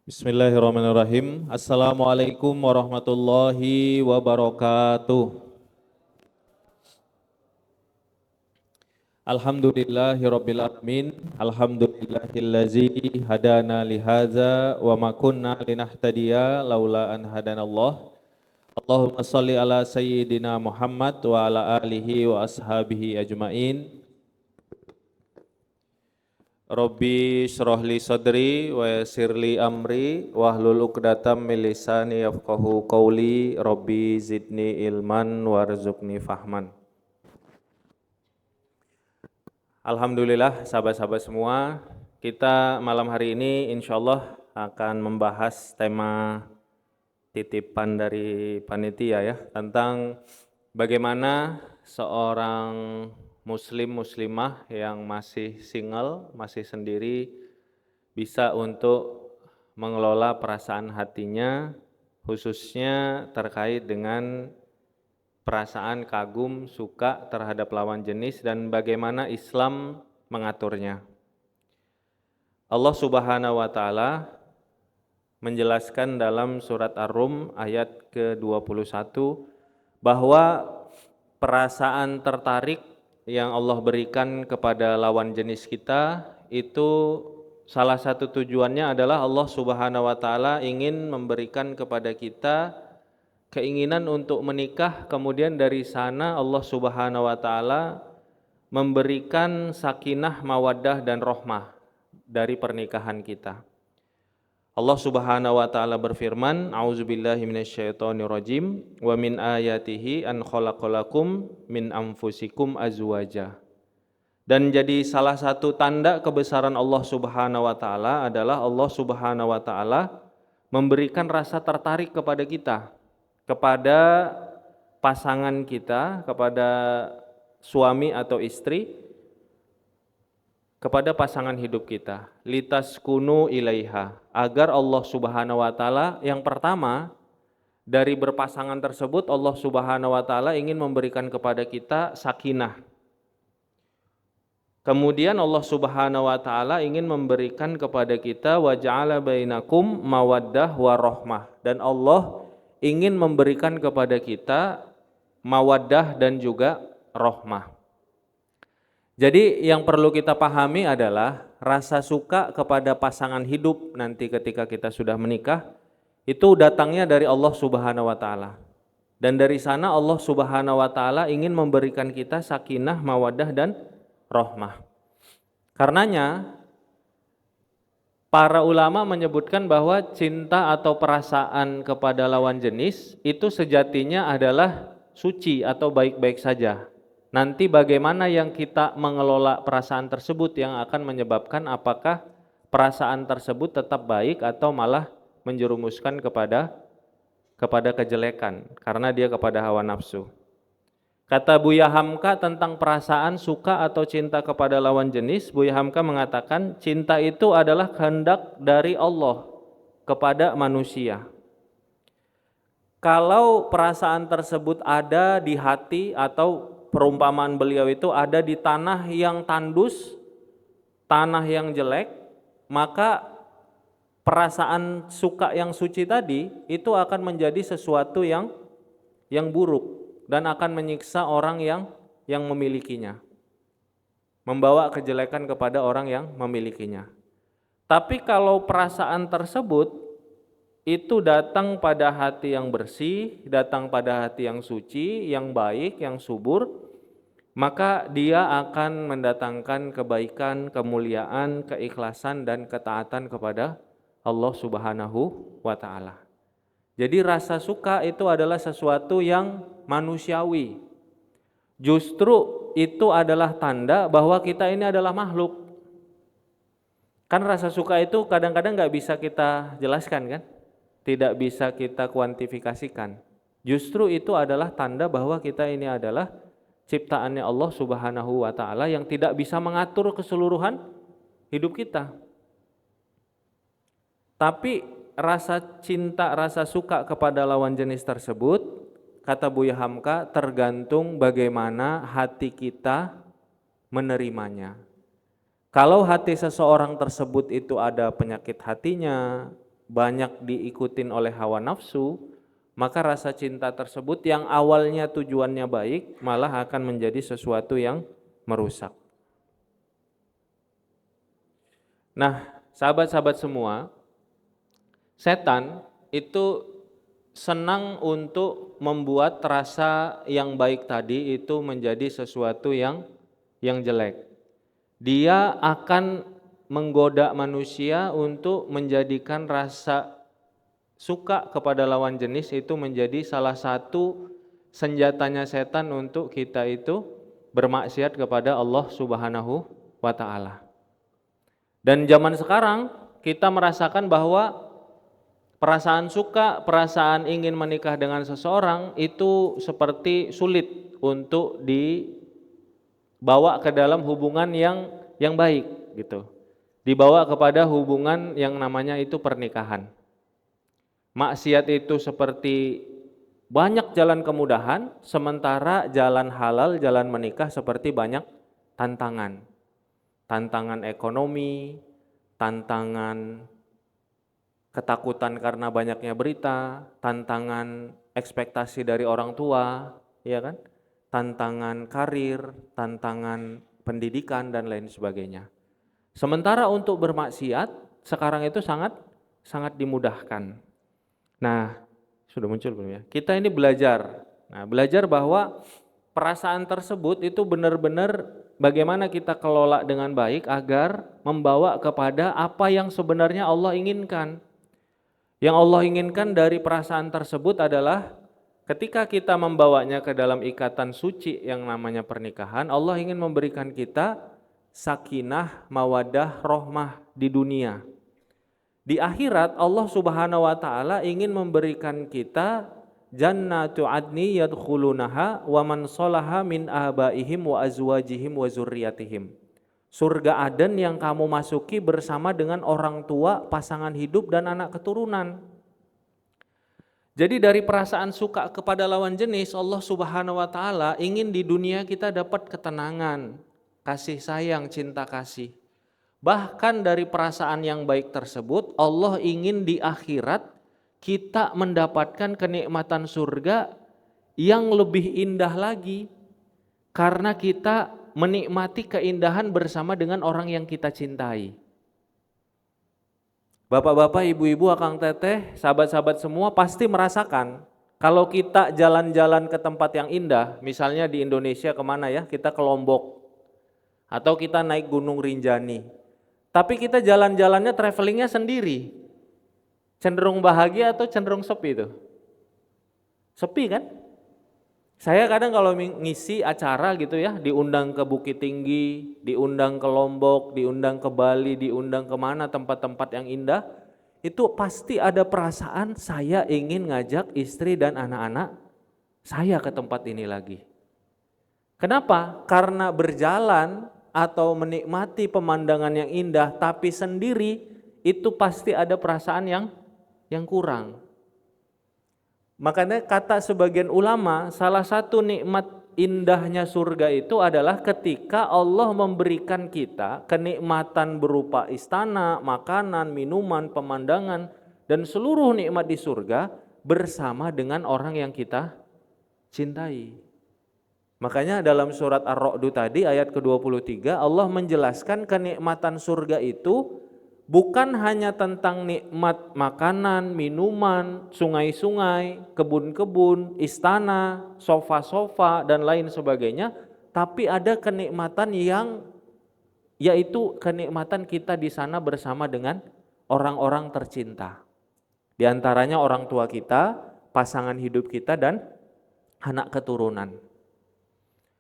Bismillahirrahmanirrahim. Assalamualaikum warahmatullahi wabarakatuh. Alhamdulillahirabbil alamin. Alhamdulillahillazi hadana lihaza wa ma kunna linahtadiya laula an hadanallah. Allahumma shalli ala sayyidina Muhammad wa ala alihi wa ashabihi ajmain. Rabbi shrah li sadri wa yassir li amri wahlul 'uqdatam min lisani yafqahu qawli. Rabbi zidni ilman warzuqni fahman. Alhamdulillah sahabat-sahabat semua, kita malam hari ini insyaallah akan membahas tema titipan dari panitia ya, tentang bagaimana seorang muslimah yang masih single, masih sendiri, bisa untuk mengelola perasaan hatinya, khususnya terkait dengan perasaan kagum, suka terhadap lawan jenis dan bagaimana Islam mengaturnya. Allah Subhanahu wa taala menjelaskan dalam surat Ar-Rum ayat ke-21 bahwa perasaan tertarik yang Allah berikan kepada lawan jenis kita itu salah satu tujuannya adalah Allah Subhanahu wa taala ingin memberikan kepada kita keinginan untuk menikah, kemudian dari sana Allah Subhanahu wa taala memberikan sakinah, mawaddah dan rahmah dari pernikahan kita. Allah Subhanahu wa taala berfirman, A'udzubillahi minasyaitonirrajim, wa min ayatihi an khalaqalakum min anfusikum azwaja. Dan jadi salah satu tanda kebesaran Allah Subhanahu wa taala adalah Allah Subhanahu wa taala memberikan rasa tertarik kepada kita, kepada pasangan kita, kepada suami atau istri, kepada pasangan hidup kita, litaskunu ilaiha, agar Allah Subhanahu wa taala yang pertama dari berpasangan tersebut Allah Subhanahu wa taala ingin memberikan kepada kita sakinah. Kemudian Allah Subhanahu wa taala ingin memberikan kepada kita wa ja'ala bainakum mawaddah wa rahmah, dan Allah ingin memberikan kepada kita mawaddah dan juga rahmah. Jadi yang perlu kita pahami adalah rasa suka kepada pasangan hidup nanti ketika kita sudah menikah itu datangnya dari Allah Subhanahu wa taala. Dan dari sana Allah Subhanahu wa taala ingin memberikan kita sakinah, mawaddah dan rahmah. Karenanya para ulama menyebutkan bahwa cinta atau perasaan kepada lawan jenis itu sejatinya adalah suci atau baik-baik saja. Nanti bagaimana yang kita mengelola perasaan tersebut yang akan menyebabkan apakah perasaan tersebut tetap baik atau malah menjerumuskan kepada kejelekan karena dia kepada hawa nafsu. Kata Buya Hamka tentang perasaan suka atau cinta kepada lawan jenis, Buya Hamka mengatakan cinta itu adalah kehendak dari Allah kepada manusia. Kalau perasaan tersebut ada di hati atau perumpamaan beliau itu ada di tanah yang tandus, tanah yang jelek, maka perasaan suka yang suci tadi itu akan menjadi sesuatu yang buruk dan akan menyiksa orang yang memilikinya, membawa kejelekan kepada orang yang memilikinya. Tapi kalau perasaan tersebut itu datang pada hati yang bersih, datang pada hati yang suci, yang baik, yang subur, maka dia akan mendatangkan kebaikan, kemuliaan, keikhlasan dan ketaatan kepada Allah Subhanahu wa taala. Jadi rasa suka itu adalah sesuatu yang manusiawi. Justru itu adalah tanda bahwa kita ini adalah makhluk. Kan rasa suka itu kadang-kadang nggak bisa kita jelaskan kan? Tidak bisa kita kuantifikasikan. Justru itu adalah tanda bahwa kita ini adalah ciptaannya Allah Subhanahu wa taala yang tidak bisa mengatur keseluruhan hidup kita. Tapi rasa cinta, rasa suka kepada lawan jenis tersebut, kata Buya Hamka, tergantung bagaimana hati kita menerimanya. Kalau hati seseorang tersebut itu ada penyakit hatinya, banyak diikutin oleh hawa nafsu, maka rasa cinta tersebut yang awalnya tujuannya baik malah akan menjadi sesuatu yang merusak. Nah, sahabat-sahabat semua, setan itu senang untuk membuat rasa yang baik tadi itu menjadi sesuatu yang jelek. Dia akan menggoda manusia untuk menjadikan rasa suka kepada lawan jenis itu menjadi salah satu senjatanya setan untuk kita itu bermaksiat kepada Allah Subhanahu wa taala. Dan zaman sekarang kita merasakan bahwa perasaan suka, perasaan ingin menikah dengan seseorang itu seperti sulit untuk dibawa ke dalam hubungan yang baik gitu. Dibawa kepada hubungan yang namanya itu pernikahan. Maksiat itu seperti banyak jalan kemudahan, sementara jalan halal, jalan menikah seperti banyak tantangan. Tantangan ekonomi, tantangan ketakutan karena banyaknya berita, tantangan ekspektasi dari orang tua, ya kan? Tantangan karir, tantangan pendidikan dan lain sebagainya. Sementara untuk bermaksiat sekarang itu sangat dimudahkan. Nah, sudah muncul belum ya? Kita ini belajar. Nah, belajar bahwa perasaan tersebut itu benar-benar bagaimana kita kelola dengan baik agar membawa kepada apa yang sebenarnya Allah inginkan. Yang Allah inginkan dari perasaan tersebut adalah ketika kita membawanya ke dalam ikatan suci yang namanya pernikahan, Allah ingin memberikan kita sakinah, mawaddah, rahmah di dunia. Di akhirat Allah Subhanahu wa taala ingin memberikan kita jannatu adni yadkhulunaha wa man shalaha min abaihim wa azwajihim wa zurriyatihim. Surga Aden yang kamu masuki bersama dengan orang tua, pasangan hidup dan anak keturunan. Jadi dari perasaan suka kepada lawan jenis, Allah Subhanahu wa taala ingin di dunia kita dapat ketenangan, kasih sayang, cinta kasih. Bahkan dari perasaan yang baik tersebut, Allah ingin di akhirat kita mendapatkan kenikmatan surga yang lebih indah lagi. Karena kita menikmati keindahan bersama dengan orang yang kita cintai. Bapak-bapak, ibu-ibu, akang teteh, sahabat-sahabat semua pasti merasakan kalau kita jalan-jalan ke tempat yang indah, misalnya di Indonesia kemana ya, kita ke Lombok atau kita naik Gunung Rinjani. Tapi kita jalan-jalannya, travelingnya sendiri. Cenderung bahagia atau cenderung sepi itu? Sepi kan? Saya kadang kalau ngisi acara gitu ya, diundang ke Bukit Tinggi, diundang ke Lombok, diundang ke Bali, diundang kemana tempat-tempat yang indah, itu pasti ada perasaan saya ingin ngajak istri dan anak-anak saya ke tempat ini lagi. Kenapa? Karena berjalan atau menikmati pemandangan yang indah tapi sendiri itu pasti ada perasaan yang kurang. Makanya kata sebagian ulama, salah satu nikmat indahnya surga itu adalah ketika Allah memberikan kita kenikmatan berupa istana, makanan, minuman, pemandangan dan seluruh nikmat di surga bersama dengan orang yang kita cintai. Makanya dalam surat Ar-Ra'd tadi ayat ke-23 Allah menjelaskan kenikmatan surga itu bukan hanya tentang nikmat makanan, minuman, sungai-sungai, kebun-kebun, istana, sofa-sofa dan lain sebagainya, tapi ada kenikmatan yang yaitu kenikmatan kita di sana bersama dengan orang-orang tercinta. Di antaranya orang tua kita, pasangan hidup kita dan anak keturunan.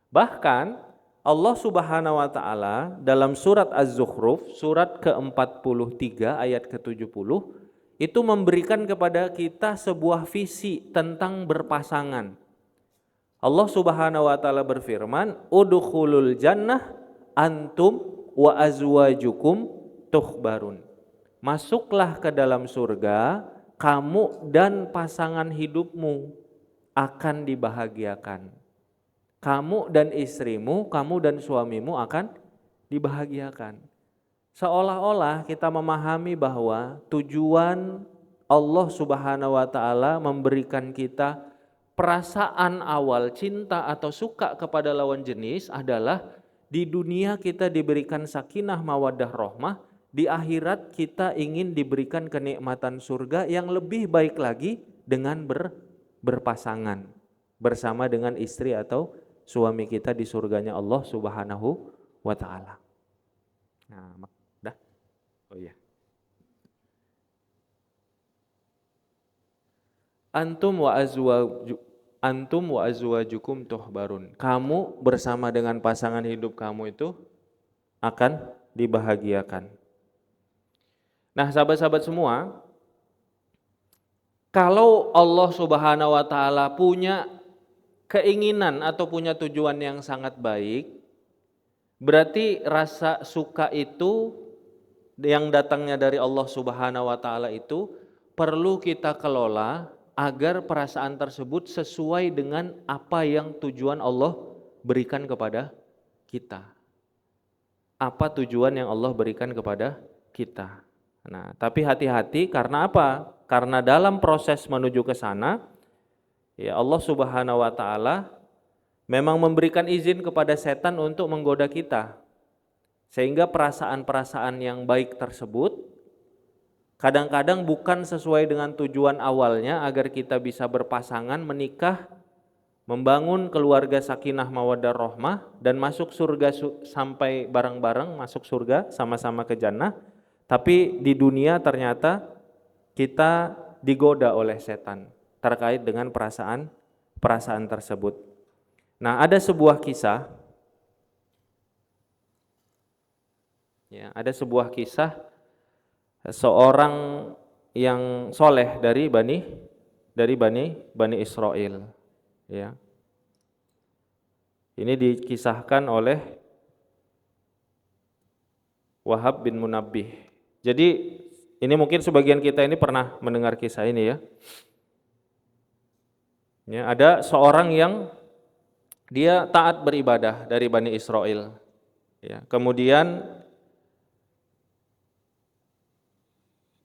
Bahkan Allah Subhanahu wa taala dalam surat Az-Zukhruf surat ke-43 ayat ke-70 itu memberikan kepada kita sebuah visi tentang berpasangan. Allah Subhanahu wa taala berfirman, "Udkhulul jannah antum wa azwajukum tuhbarun." Masuklah ke dalam surga, kamu dan pasangan hidupmu akan dibahagiakan. Kamu dan istrimu, kamu dan suamimu akan dibahagiakan. Seolah-olah kita memahami bahwa tujuan Allah Subhanahu wa taala memberikan kita perasaan awal cinta atau suka kepada lawan jenis adalah di dunia kita diberikan sakinah mawaddah rahmah, di akhirat kita ingin diberikan kenikmatan surga yang lebih baik lagi dengan berpasangan bersama dengan istri atau suami kita di surganya Allah Subhanahu wa taala. Nah, dah. Oh iya. Antum wa azwajukum tuhbarun. Kamu bersama dengan pasangan hidup kamu itu akan dibahagiakan. Nah, sahabat-sahabat semua, kalau Allah Subhanahu wa taala punya keinginan atau punya tujuan yang sangat baik, berarti rasa suka itu yang datangnya dari Allah Subhanahu wa taala itu perlu kita kelola agar perasaan tersebut sesuai dengan apa yang tujuan Allah berikan kepada kita. Apa tujuan yang Allah berikan kepada kita. Nah, tapi hati-hati karena apa? Karena dalam proses menuju ke sana, ya Allah Subhanahu wa taala memang memberikan izin kepada setan untuk menggoda kita. Sehingga perasaan-perasaan yang baik tersebut kadang-kadang bukan sesuai dengan tujuan awalnya agar kita bisa berpasangan, menikah, membangun keluarga sakinah mawaddah rahmah dan masuk surga sampai bareng-bareng masuk surga sama-sama ke jannah. Tapi di dunia ternyata kita digoda oleh setan terkait dengan perasaan tersebut. Nah, ada sebuah kisah, ya, ada sebuah kisah seorang yang soleh dari Bani Israel, ya. Ini dikisahkan oleh Wahab bin Munabbih. Jadi ini mungkin sebagian kita ini pernah mendengar kisah ini, ya. Ya, ada seorang yang dia taat beribadah dari Bani Israel, ya. Kemudian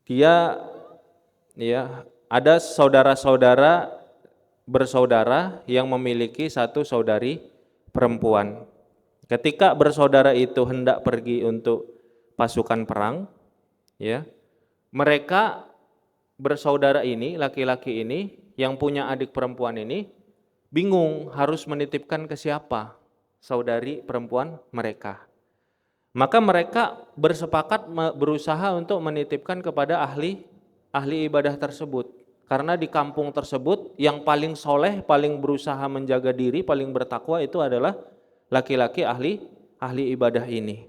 dia, ya, ada saudara-saudara bersaudara yang memiliki satu saudari perempuan. Ketika bersaudara itu hendak pergi untuk pasukan perang, ya, mereka bersaudara ini, laki-laki ini yang punya adik perempuan ini bingung harus menitipkan ke siapa saudari perempuan mereka. Maka mereka bersepakat berusaha untuk menitipkan kepada ahli ibadah tersebut. Karena di kampung tersebut yang paling soleh, paling berusaha menjaga diri, paling bertakwa itu adalah laki-laki ahli ibadah ini.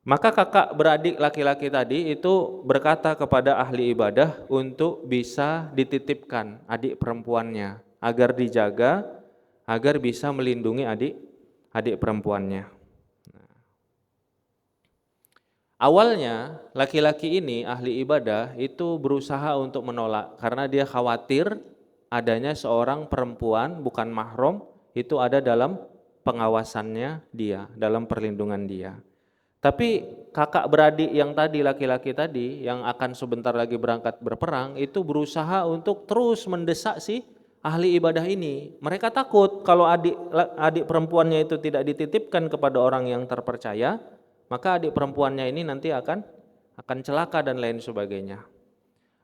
Maka kakak beradik laki-laki tadi itu berkata kepada ahli ibadah untuk bisa dititipkan adik perempuannya agar dijaga, agar bisa melindungi adik perempuannya. Awalnya laki-laki ini ahli ibadah itu berusaha untuk menolak karena dia khawatir adanya seorang perempuan bukan mahram itu ada dalam pengawasannya dia, dalam perlindungan dia. Tapi kakak beradik yang tadi, laki-laki tadi yang akan sebentar lagi berangkat berperang itu berusaha untuk terus mendesak si ahli ibadah ini. Mereka takut kalau adik perempuannya itu tidak dititipkan kepada orang yang terpercaya, maka adik perempuannya ini nanti akan celaka dan lain sebagainya.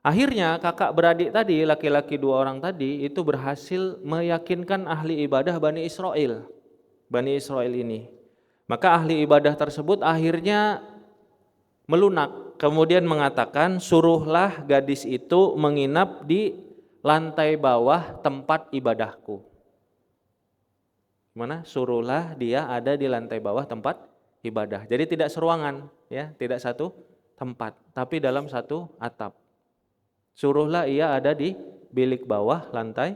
Akhirnya kakak beradik tadi, laki-laki dua orang tadi itu berhasil meyakinkan ahli ibadah Bani Israel ini. Maka ahli ibadah tersebut akhirnya melunak, kemudian mengatakan suruhlah gadis itu menginap di lantai bawah tempat ibadahku. Gimana? Suruhlah dia ada di lantai bawah tempat ibadah. Jadi tidak seruangan, ya, tidak satu tempat, tapi dalam satu atap. Suruhlah ia ada di bilik bawah lantai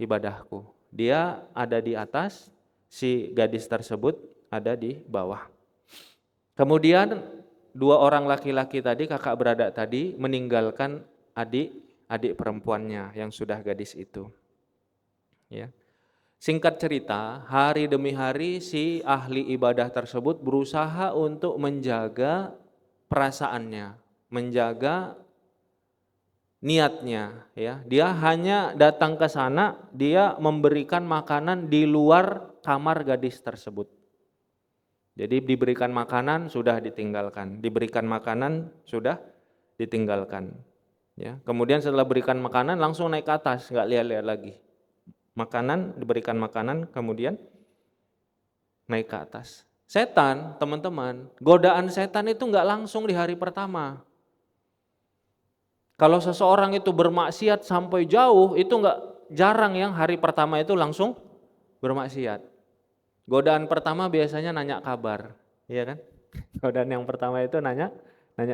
ibadahku. Dia ada di atas, si gadis tersebut ada di bawah. Kemudian dua orang laki-laki tadi, kakak beradik tadi meninggalkan adik perempuannya yang sudah gadis itu. Ya. Singkat cerita, hari demi hari si ahli ibadah tersebut berusaha untuk menjaga perasaannya, menjaga niatnya ya. Dia hanya datang ke sana, dia memberikan makanan di luar kamar gadis tersebut. Jadi diberikan makanan sudah ditinggalkan, diberikan makanan sudah ditinggalkan. Ya, kemudian setelah berikan makanan langsung naik ke atas, nggak lihat-lihat lagi. Makanan, diberikan makanan, kemudian naik ke atas. Setan, teman-teman, godaan setan itu nggak langsung di hari pertama. Kalau seseorang itu bermaksiat sampai jauh, itu nggak jarang yang hari pertama itu langsung bermaksiat. Godaan pertama biasanya nanya kabar, iya kan? Godaan yang pertama itu nanya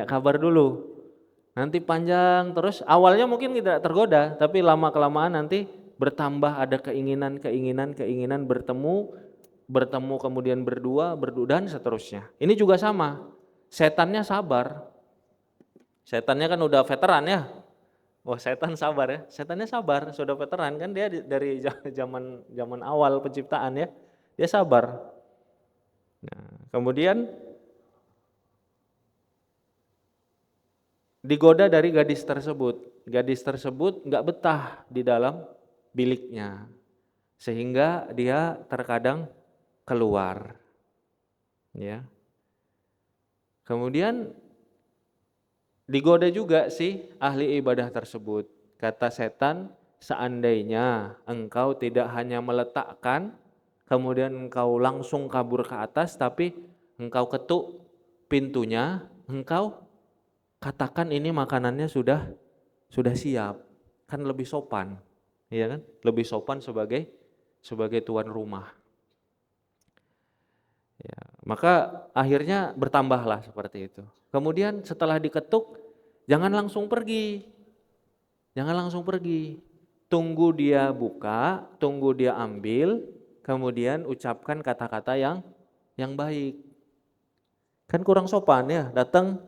kabar dulu. Nanti panjang terus, awalnya mungkin tidak tergoda, tapi lama-kelamaan nanti bertambah ada keinginan bertemu kemudian berdua dan seterusnya. Ini juga sama, setannya sabar. Setannya kan udah veteran ya. Wah, setan sabar ya. Setannya sabar, sudah veteran kan dia dari zaman awal penciptaan ya. Dia sabar. Nah, kemudian digoda dari gadis tersebut. Gadis tersebut nggak betah di dalam biliknya, sehingga dia terkadang keluar. Ya. Kemudian digoda juga si ahli ibadah tersebut. Kata setan, seandainya engkau tidak hanya meletakkan, kemudian engkau langsung kabur ke atas, tapi engkau ketuk pintunya, engkau katakan ini makanannya sudah siap, kan lebih sopan, ya kan? Lebih sopan sebagai tuan rumah. Ya, maka akhirnya bertambahlah seperti itu. Kemudian setelah diketuk, jangan langsung pergi. Tunggu dia buka, tunggu dia ambil, kemudian ucapkan kata-kata yang baik. Kan kurang sopan ya, datang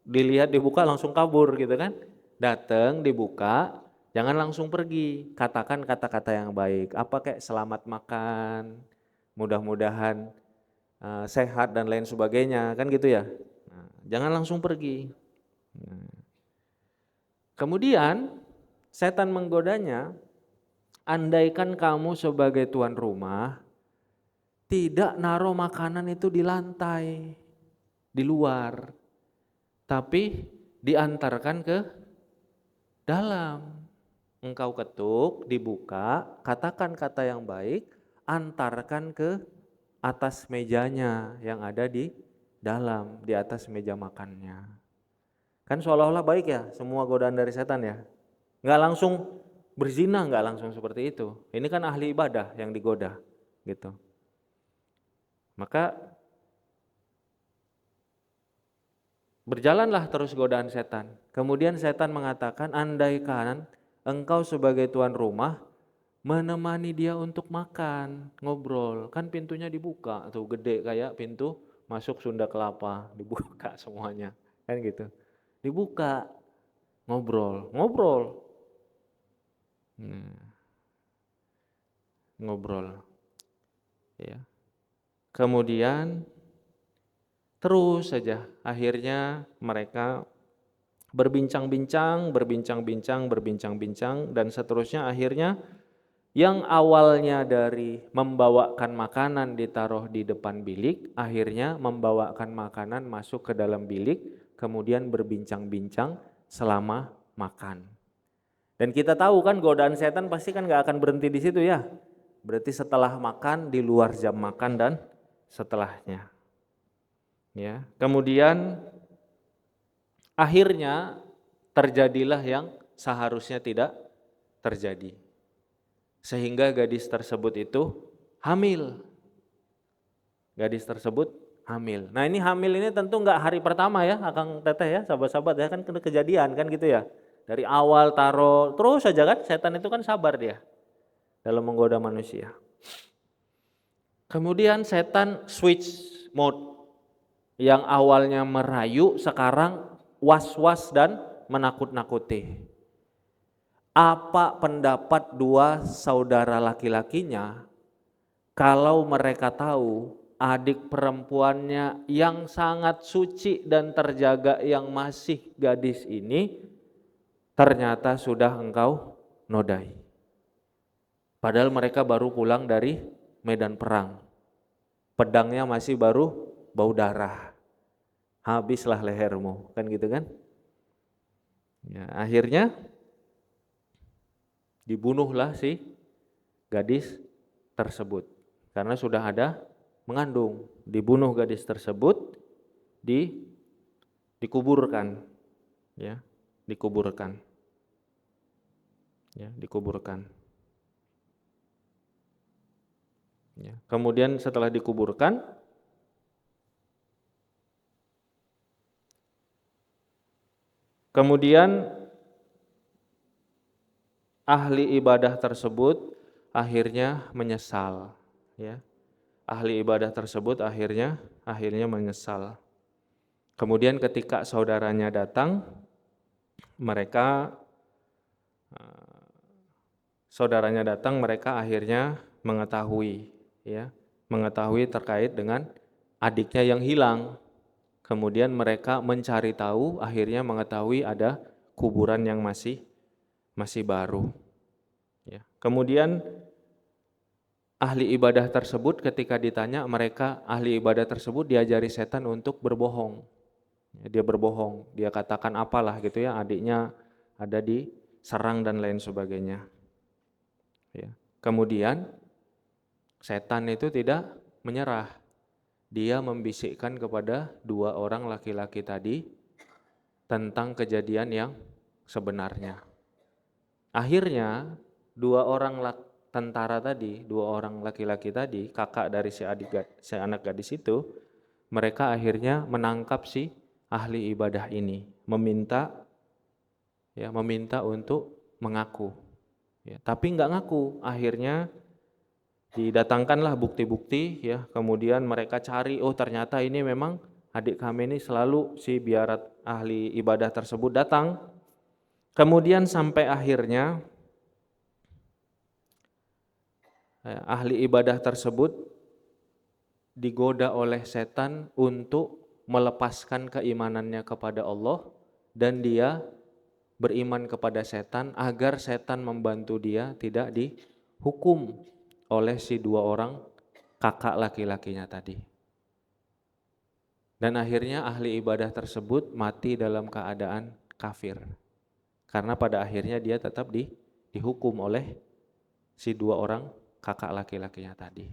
dilihat dibuka langsung kabur gitu kan. Datang dibuka, jangan langsung pergi. Katakan kata-kata yang baik. Apa kayak selamat makan, mudah-mudahan sehat dan lain sebagainya, kan gitu ya. Nah, jangan langsung pergi. Nah. Kemudian setan menggodanya, andaikan kamu sebagai tuan rumah tidak naruh makanan itu di lantai, di luar, tapi diantarkan ke dalam. Engkau ketuk, dibuka, katakan kata yang baik, antarkan ke atas mejanya yang ada di dalam, di atas meja makannya. Kan seolah-olah baik ya semua godaan dari setan ya. Nggak langsung berzina, nggak langsung seperti itu. Ini kan ahli ibadah yang digoda gitu. Maka berjalanlah terus godaan setan. Kemudian setan mengatakan, andaikan engkau sebagai tuan rumah menemani dia untuk makan, ngobrol, kan pintunya dibuka tuh gede kayak pintu masuk Sunda Kelapa, dibuka semuanya, kan gitu. Dibuka, ngobrol, ya. Kemudian terus saja, akhirnya mereka berbincang-bincang dan seterusnya. Akhirnya yang awalnya dari membawakan makanan ditaruh di depan bilik, akhirnya membawakan makanan masuk ke dalam bilik, kemudian berbincang-bincang selama makan. Dan kita tahu kan godaan setan pasti kan gak akan berhenti di situ ya. Berarti setelah makan, di luar jam makan dan setelahnya. Ya, kemudian akhirnya terjadilah yang seharusnya tidak terjadi. Sehingga gadis tersebut itu hamil. Nah ini hamil ini tentu enggak hari pertama ya Akang Teteh ya, sahabat-sahabat ya, kan kejadian kan gitu ya. Dari awal taruh terus saja kan, setan itu kan sabar dia dalam menggoda manusia. Kemudian setan switch mode, yang awalnya merayu sekarang was-was dan menakut-nakuti. Apa pendapat dua saudara laki-lakinya kalau mereka tahu adik perempuannya yang sangat suci dan terjaga yang masih gadis ini ternyata sudah engkau nodai. Padahal mereka baru pulang dari medan perang. Pedangnya masih baru bau darah. Habislah lehermu, kan gitu kan? Ya, akhirnya dibunuhlah si gadis tersebut. Karena sudah ada mengandung. Dibunuh gadis tersebut, dikuburkan. Ya, dikuburkan. Ya, dikuburkan. Ya. Kemudian setelah dikuburkan, kemudian ahli ibadah tersebut akhirnya menyesal. Ya. Ahli ibadah tersebut akhirnya menyesal. Kemudian ketika saudaranya datang, mereka akhirnya mengetahui, ya, mengetahui terkait dengan adiknya yang hilang. Kemudian mereka mencari tahu, akhirnya mengetahui ada kuburan yang masih baru. Ya. Kemudian ahli ibadah tersebut ketika ditanya, ahli ibadah tersebut diajari setan untuk berbohong. Dia berbohong, dia katakan apalah gitu ya, adiknya ada diserang dan lain sebagainya. Ya. Kemudian setan itu tidak menyerah. Dia membisikkan kepada dua orang laki-laki tadi tentang kejadian yang sebenarnya. Akhirnya dua orang laki-laki tadi, kakak dari si anak gadis itu, mereka akhirnya menangkap si ahli ibadah ini, meminta untuk mengaku. Ya, tapi nggak ngaku. Akhirnya didatangkanlah bukti-bukti, ya. Kemudian mereka cari, oh ternyata ini memang adik kami ini selalu si biarat ahli ibadah tersebut datang. Kemudian sampai akhirnya ahli ibadah tersebut digoda oleh setan untuk melepaskan keimanannya kepada Allah dan dia beriman kepada setan agar setan membantu dia tidak dihukum oleh si dua orang kakak laki-lakinya tadi. Dan akhirnya ahli ibadah tersebut mati dalam keadaan kafir. Karena pada akhirnya dia tetap dihukum oleh si dua orang kakak laki-lakinya tadi.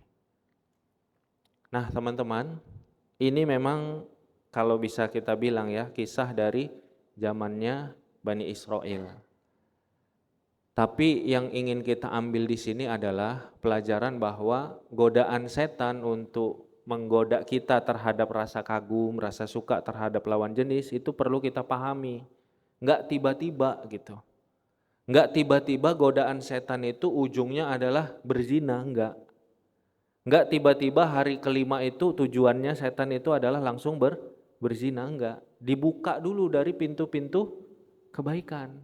Nah teman-teman, ini memang kalau bisa kita bilang ya, kisah dari zamannya Bani Israel. Tapi yang ingin kita ambil di sini adalah pelajaran bahwa godaan setan untuk menggoda kita terhadap rasa kagum, rasa suka terhadap lawan jenis itu perlu kita pahami. Enggak tiba-tiba gitu. Enggak tiba-tiba godaan setan itu ujungnya adalah berzina, enggak. Enggak tiba-tiba hari kelima itu tujuannya setan itu adalah langsung berzina, enggak. Dibuka dulu dari pintu-pintu kebaikan.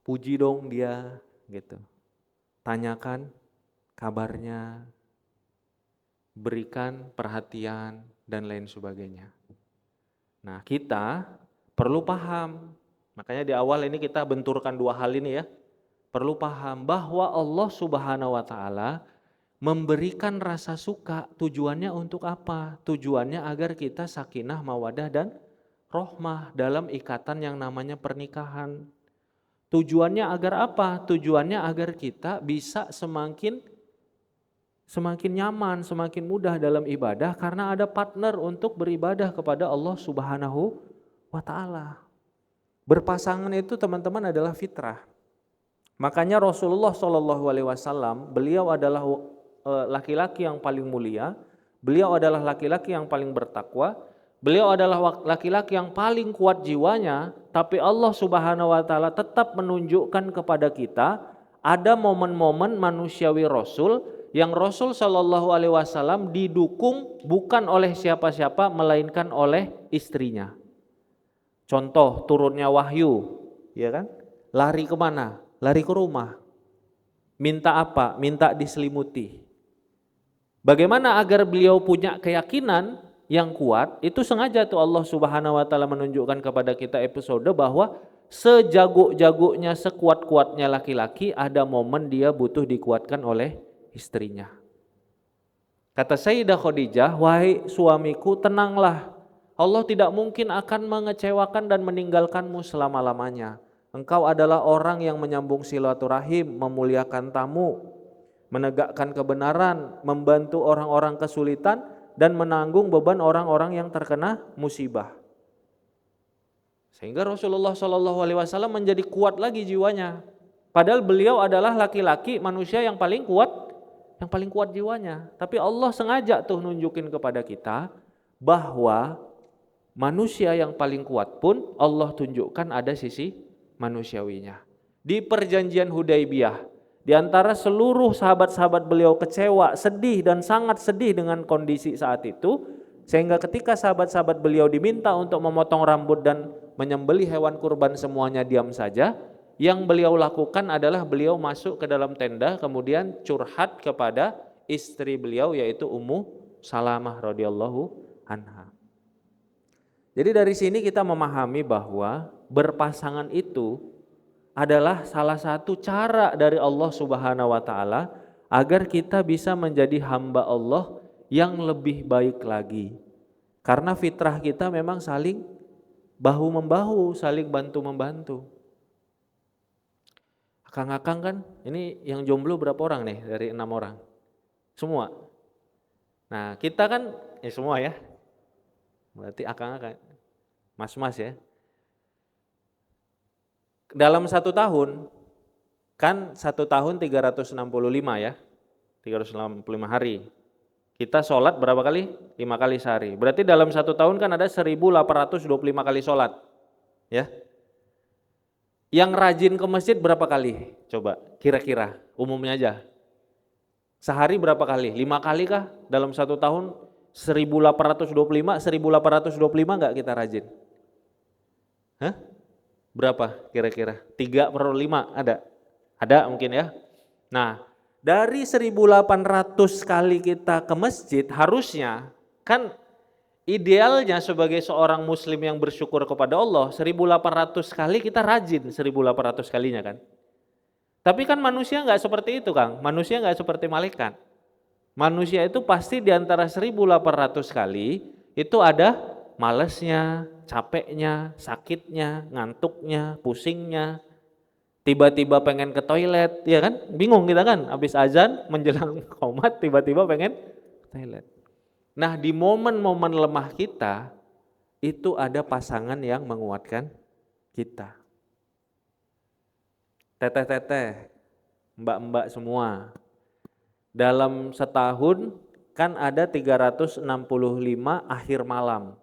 Puji dong dia gitu. Tanyakan kabarnya, berikan perhatian dan lain sebagainya. Nah, kita perlu paham. Makanya di awal ini kita benturkan dua hal ini ya. Perlu paham bahwa Allah Subhanahu wa taala memberikan rasa suka, tujuannya untuk apa? Tujuannya agar kita sakinah, mawadah dan rohmah dalam ikatan yang namanya pernikahan. Tujuannya agar apa? Tujuannya agar kita bisa semakin nyaman, semakin mudah dalam ibadah karena ada partner untuk beribadah kepada Allah Subhanahu wa taala. Berpasangan itu teman-teman adalah fitrah. Makanya Rasulullah SAW, beliau adalah laki-laki yang paling mulia, beliau adalah laki-laki yang paling bertakwa, beliau adalah laki-laki yang paling kuat jiwanya, tapi Allah Subhanahu wa taala tetap menunjukkan kepada kita ada momen-momen manusiawi Rasul yang Rasul Shallallahu alaihi wasallam didukung bukan oleh siapa-siapa melainkan oleh istrinya. Contoh turunnya wahyu, ya kan? Lari kemana? Lari ke rumah. Minta apa? Minta diselimuti. Bagaimana agar beliau punya keyakinan yang kuat? Itu sengaja tuh Allah Subhanahu wa taala menunjukkan kepada kita episode bahwa sejago-jagonya, sekuat-kuatnya laki-laki, ada momen dia butuh dikuatkan oleh istrinya. Kata Sayyidah Khadijah, wahai suamiku, tenanglah. Allah tidak mungkin akan mengecewakan dan meninggalkanmu selama-lamanya. Engkau adalah orang yang menyambung silaturahim, memuliakan tamu, menegakkan kebenaran, membantu orang-orang kesulitan, dan menanggung beban orang-orang yang terkena musibah. Sehingga Rasulullah SAW menjadi kuat lagi jiwanya. Padahal beliau adalah laki-laki, manusia yang paling kuat jiwanya. Tapi Allah sengaja tuh nunjukin kepada kita bahwa manusia yang paling kuat pun Allah tunjukkan ada sisi manusiawinya. Di perjanjian Hudaibiyah, di antara seluruh sahabat-sahabat beliau kecewa, sedih dan sangat sedih dengan kondisi saat itu, sehingga ketika sahabat-sahabat beliau diminta untuk memotong rambut dan menyembelih hewan kurban semuanya diam saja, yang beliau lakukan adalah beliau masuk ke dalam tenda kemudian curhat kepada istri beliau yaitu Ummu Salamah radhiyallahu anha. Jadi dari sini kita memahami bahwa berpasangan itu adalah salah satu cara dari Allah Subhanahu wa taala agar kita bisa menjadi hamba Allah yang lebih baik lagi. Karena fitrah kita memang saling bahu-membahu, saling bantu-membantu. Akang-akang kan, ini yang jomblo berapa orang nih dari 6 orang? Semua. Nah kita kan, semua ya, berarti akang-akang, mas-mas ya. Dalam 1 tahun, kan 1 tahun 365 ya, 365 hari. Kita sholat berapa kali? 5 kali sehari. Berarti dalam 1 tahun kan ada 1825 kali sholat. Ya. Yang rajin ke masjid berapa kali? Coba kira-kira umumnya aja. Sehari berapa kali? 5 kali kah? Dalam 1 tahun 1825 enggak kita rajin? Hah? Berapa kira-kira? 3/5 ada? Ada mungkin ya. Nah, dari 1800 kali kita ke masjid harusnya kan idealnya sebagai seorang muslim yang bersyukur kepada Allah 1800 kali kita rajin 1800 kalinya kan. Tapi kan manusia enggak seperti itu Kang, manusia enggak seperti malaikat. Manusia itu pasti di antara 1800 kali itu ada malesnya, capeknya, sakitnya, ngantuknya, pusingnya, tiba-tiba pengen ke toilet, ya kan? Bingung kita kan, habis azan menjelang qomat tiba-tiba pengen ke toilet. Nah di momen-momen lemah kita itu ada pasangan yang menguatkan kita. Teteh-teteh, mbak-mbak semua, dalam setahun kan ada 365 akhir malam.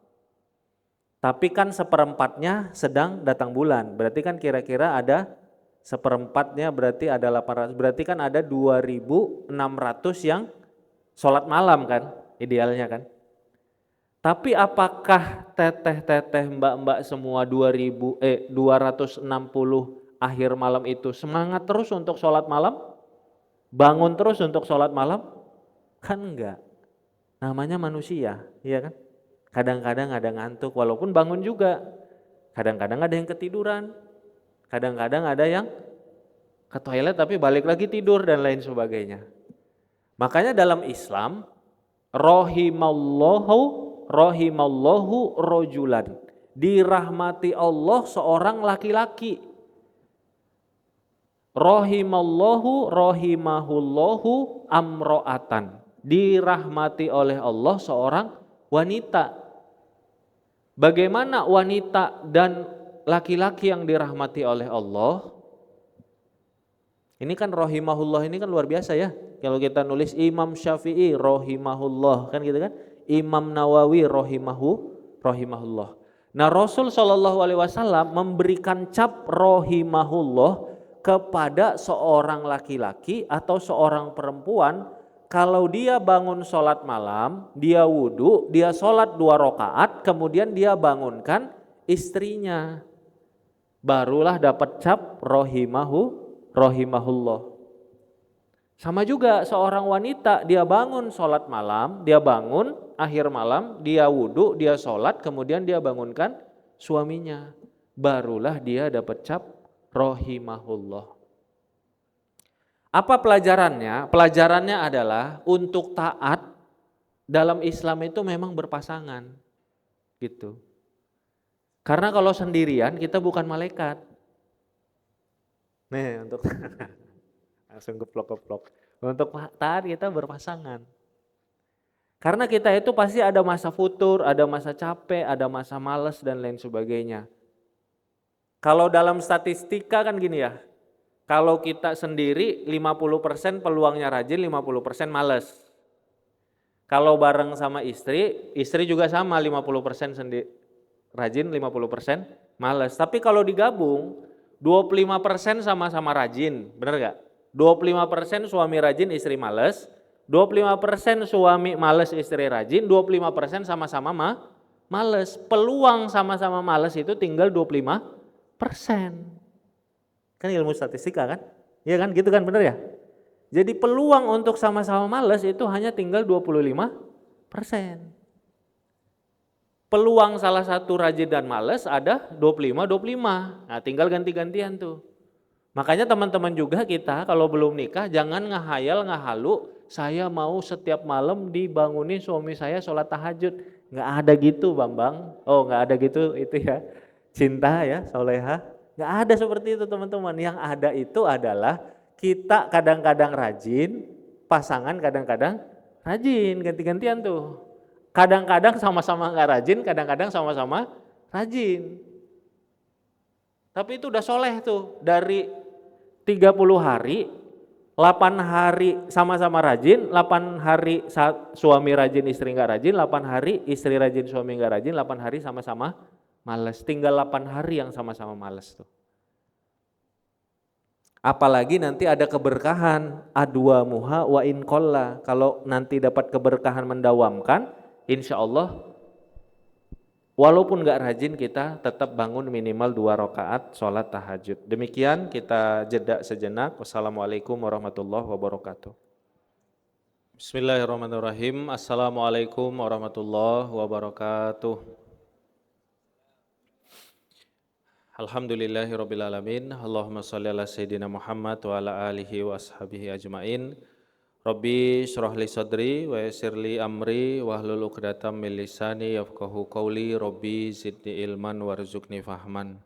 Tapi kan seperempatnya sedang datang bulan, berarti kan kira-kira ada seperempatnya berarti ada 800, berarti kan ada 2600 yang sholat malam kan, idealnya kan. Tapi apakah teteh-teteh mbak-mbak semua 260 akhir malam itu semangat terus untuk sholat malam? Bangun terus untuk sholat malam? Kan enggak, namanya manusia, iya kan? Kadang-kadang ada ngantuk walaupun bangun juga, kadang-kadang ada yang ketiduran, kadang-kadang ada yang ke toilet tapi balik lagi tidur dan lain sebagainya. Makanya dalam Islam rahimallahu rojulan, dirahmati Allah seorang laki-laki. Rahimahullahu amro'atan, dirahmati oleh Allah seorang wanita. Bagaimana wanita dan laki-laki yang dirahmati oleh Allah? Ini kan rahimahullah ini kan luar biasa ya. Kalau kita nulis Imam Syafi'i rahimahullah kan gitu kan. Imam Nawawi rahimahullah. Nah Rasul SAW memberikan cap rahimahullah kepada seorang laki-laki atau seorang perempuan. Kalau dia bangun sholat malam, dia wudhu, dia sholat 2 rakaat, kemudian dia bangunkan istrinya, barulah dapat cap rahimahullah. Sama juga seorang wanita, dia bangun sholat malam, dia bangun akhir malam, dia wudhu, dia sholat, kemudian dia bangunkan suaminya, barulah dia dapat cap rahimahullah. Apa pelajarannya? Pelajarannya adalah untuk taat dalam Islam itu memang berpasangan, gitu. Karena kalau sendirian kita bukan malaikat. Nih untuk langsung geplok-geplok. Untuk taat kita berpasangan. Karena kita itu pasti ada masa futur, ada masa capek, ada masa malas dan lain sebagainya. Kalau dalam statistika kan gini ya, kalau kita sendiri 50% peluangnya rajin, 50% malas. Kalau bareng sama istri juga sama 50% rajin, 50% malas. Tapi kalau digabung 25% sama-sama rajin, bener gak? 25% suami rajin, istri malas. 25% suami malas, istri rajin. 25% sama-sama malas. Peluang sama-sama malas itu tinggal 25%. Kan ilmu statistika kan? Iya kan, gitu kan, bener ya? Jadi peluang untuk sama-sama malas itu hanya tinggal 25%. Peluang salah satu rajin dan malas ada 25-25. Nah tinggal ganti-gantian tuh. Makanya teman-teman juga kita kalau belum nikah jangan ngehayal, ngehalu, saya mau setiap malam dibangunin suami saya sholat tahajud. Nggak ada gitu Bambang. Oh nggak ada gitu itu ya. Cinta ya, soleha. Nggak ada seperti itu teman-teman. Yang ada itu adalah kita kadang-kadang rajin, pasangan kadang-kadang rajin, ganti-gantian tuh. Kadang-kadang sama-sama nggak rajin, kadang-kadang sama-sama rajin. Tapi itu udah soleh tuh, dari 30 hari, 8 hari sama-sama rajin, 8 hari suami rajin, istri nggak rajin, 8 hari istri rajin, suami nggak rajin, 8 hari sama-sama malas, tinggal 8 hari yang sama-sama malas tuh. Apalagi nanti ada keberkahan, adwa muha wa in qalla. Kalau nanti dapat keberkahan mendawamkan, insya Allah walaupun gak rajin kita tetap bangun minimal 2 rakaat sholat tahajud. Demikian kita jeda sejenak. Wassalamualaikum warahmatullahi wabarakatuh. Bismillahirrahmanirrahim. Assalamualaikum warahmatullahi wabarakatuh. Alhamdulillahirrabbilalamin. Allahumma sholli ala sayyidina Muhammad wa ala alihi wa ashabihi ajmain. Rabbi syrah li sadri wa yassir li amri wahlul 'uqdatam min lisani yafqahu qawli. Rabbi zidni ilman warzuqni fahman.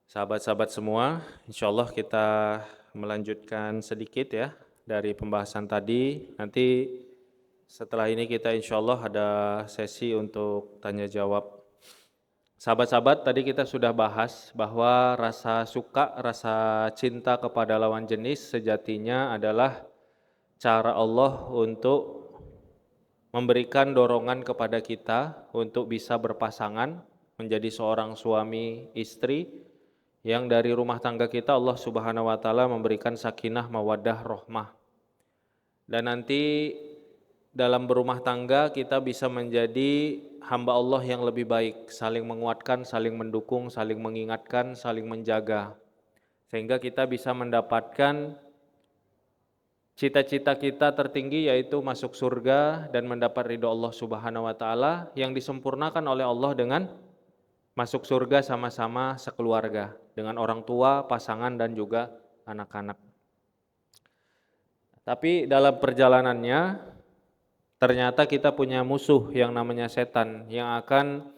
Sahabat-sahabat semua, insyaallah kita melanjutkan sedikit ya dari pembahasan tadi. Nanti setelah ini kita insyaallah ada sesi untuk tanya jawab. Sahabat-sahabat, tadi kita sudah bahas bahwa rasa suka, rasa cinta kepada lawan jenis sejatinya adalah cara Allah untuk memberikan dorongan kepada kita untuk bisa berpasangan, menjadi seorang suami istri yang dari rumah tangga kita Allah Subhanahu wa taala memberikan sakinah, mawaddah, rahmah. Dan nanti dalam berumah tangga kita bisa menjadi hamba Allah yang lebih baik, saling menguatkan, saling mendukung, saling mengingatkan, saling menjaga. Sehingga kita bisa mendapatkan cita-cita kita tertinggi yaitu masuk surga dan mendapat ridho Allah Subhanahu wa taala yang disempurnakan oleh Allah dengan masuk surga sama-sama sekeluarga dengan orang tua, pasangan dan juga anak-anak. Tapi dalam perjalanannya ternyata kita punya musuh yang namanya setan yang akan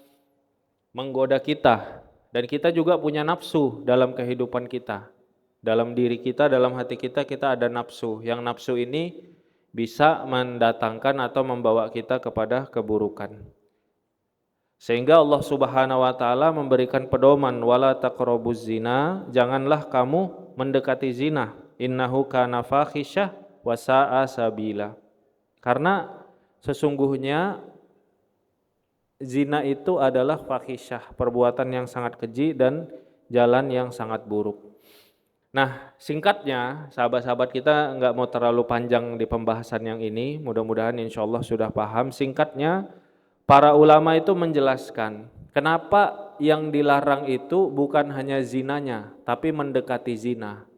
menggoda kita, dan kita juga punya nafsu dalam kehidupan kita. Dalam diri kita, dalam hati kita, kita ada nafsu. Yang nafsu ini bisa mendatangkan atau membawa kita kepada keburukan. Sehingga Allah Subhanahu wa taala memberikan pedoman, wala taqrabuz zina, janganlah kamu mendekati zina, innahu kana fahisyah wa sa'a sabila. Karena sesungguhnya zina itu adalah fahisyah, perbuatan yang sangat keji dan jalan yang sangat buruk. Nah, singkatnya, sahabat-sahabat kita nggak mau terlalu panjang di pembahasan yang ini, mudah-mudahan insya Allah sudah paham. Singkatnya, para ulama itu menjelaskan kenapa yang dilarang itu bukan hanya zinanya, tapi mendekati zina.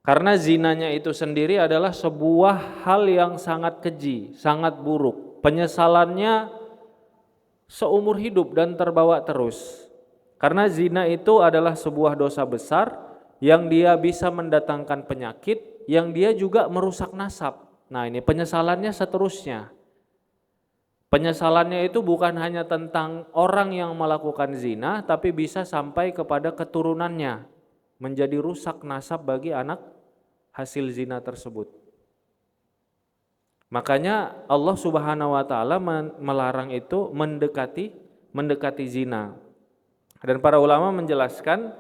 Karena zinanya itu sendiri adalah sebuah hal yang sangat keji, sangat buruk. Penyesalannya seumur hidup dan terbawa terus. Karena zina itu adalah sebuah dosa besar yang dia bisa mendatangkan penyakit, yang dia juga merusak nasab. Nah, ini penyesalannya seterusnya. Penyesalannya itu bukan hanya tentang orang yang melakukan zina, tapi bisa sampai kepada keturunannya, menjadi rusak nasab bagi anak hasil zina tersebut. Makanya Allah Subhanahu wa taala melarang itu mendekati zina. Dan para ulama menjelaskan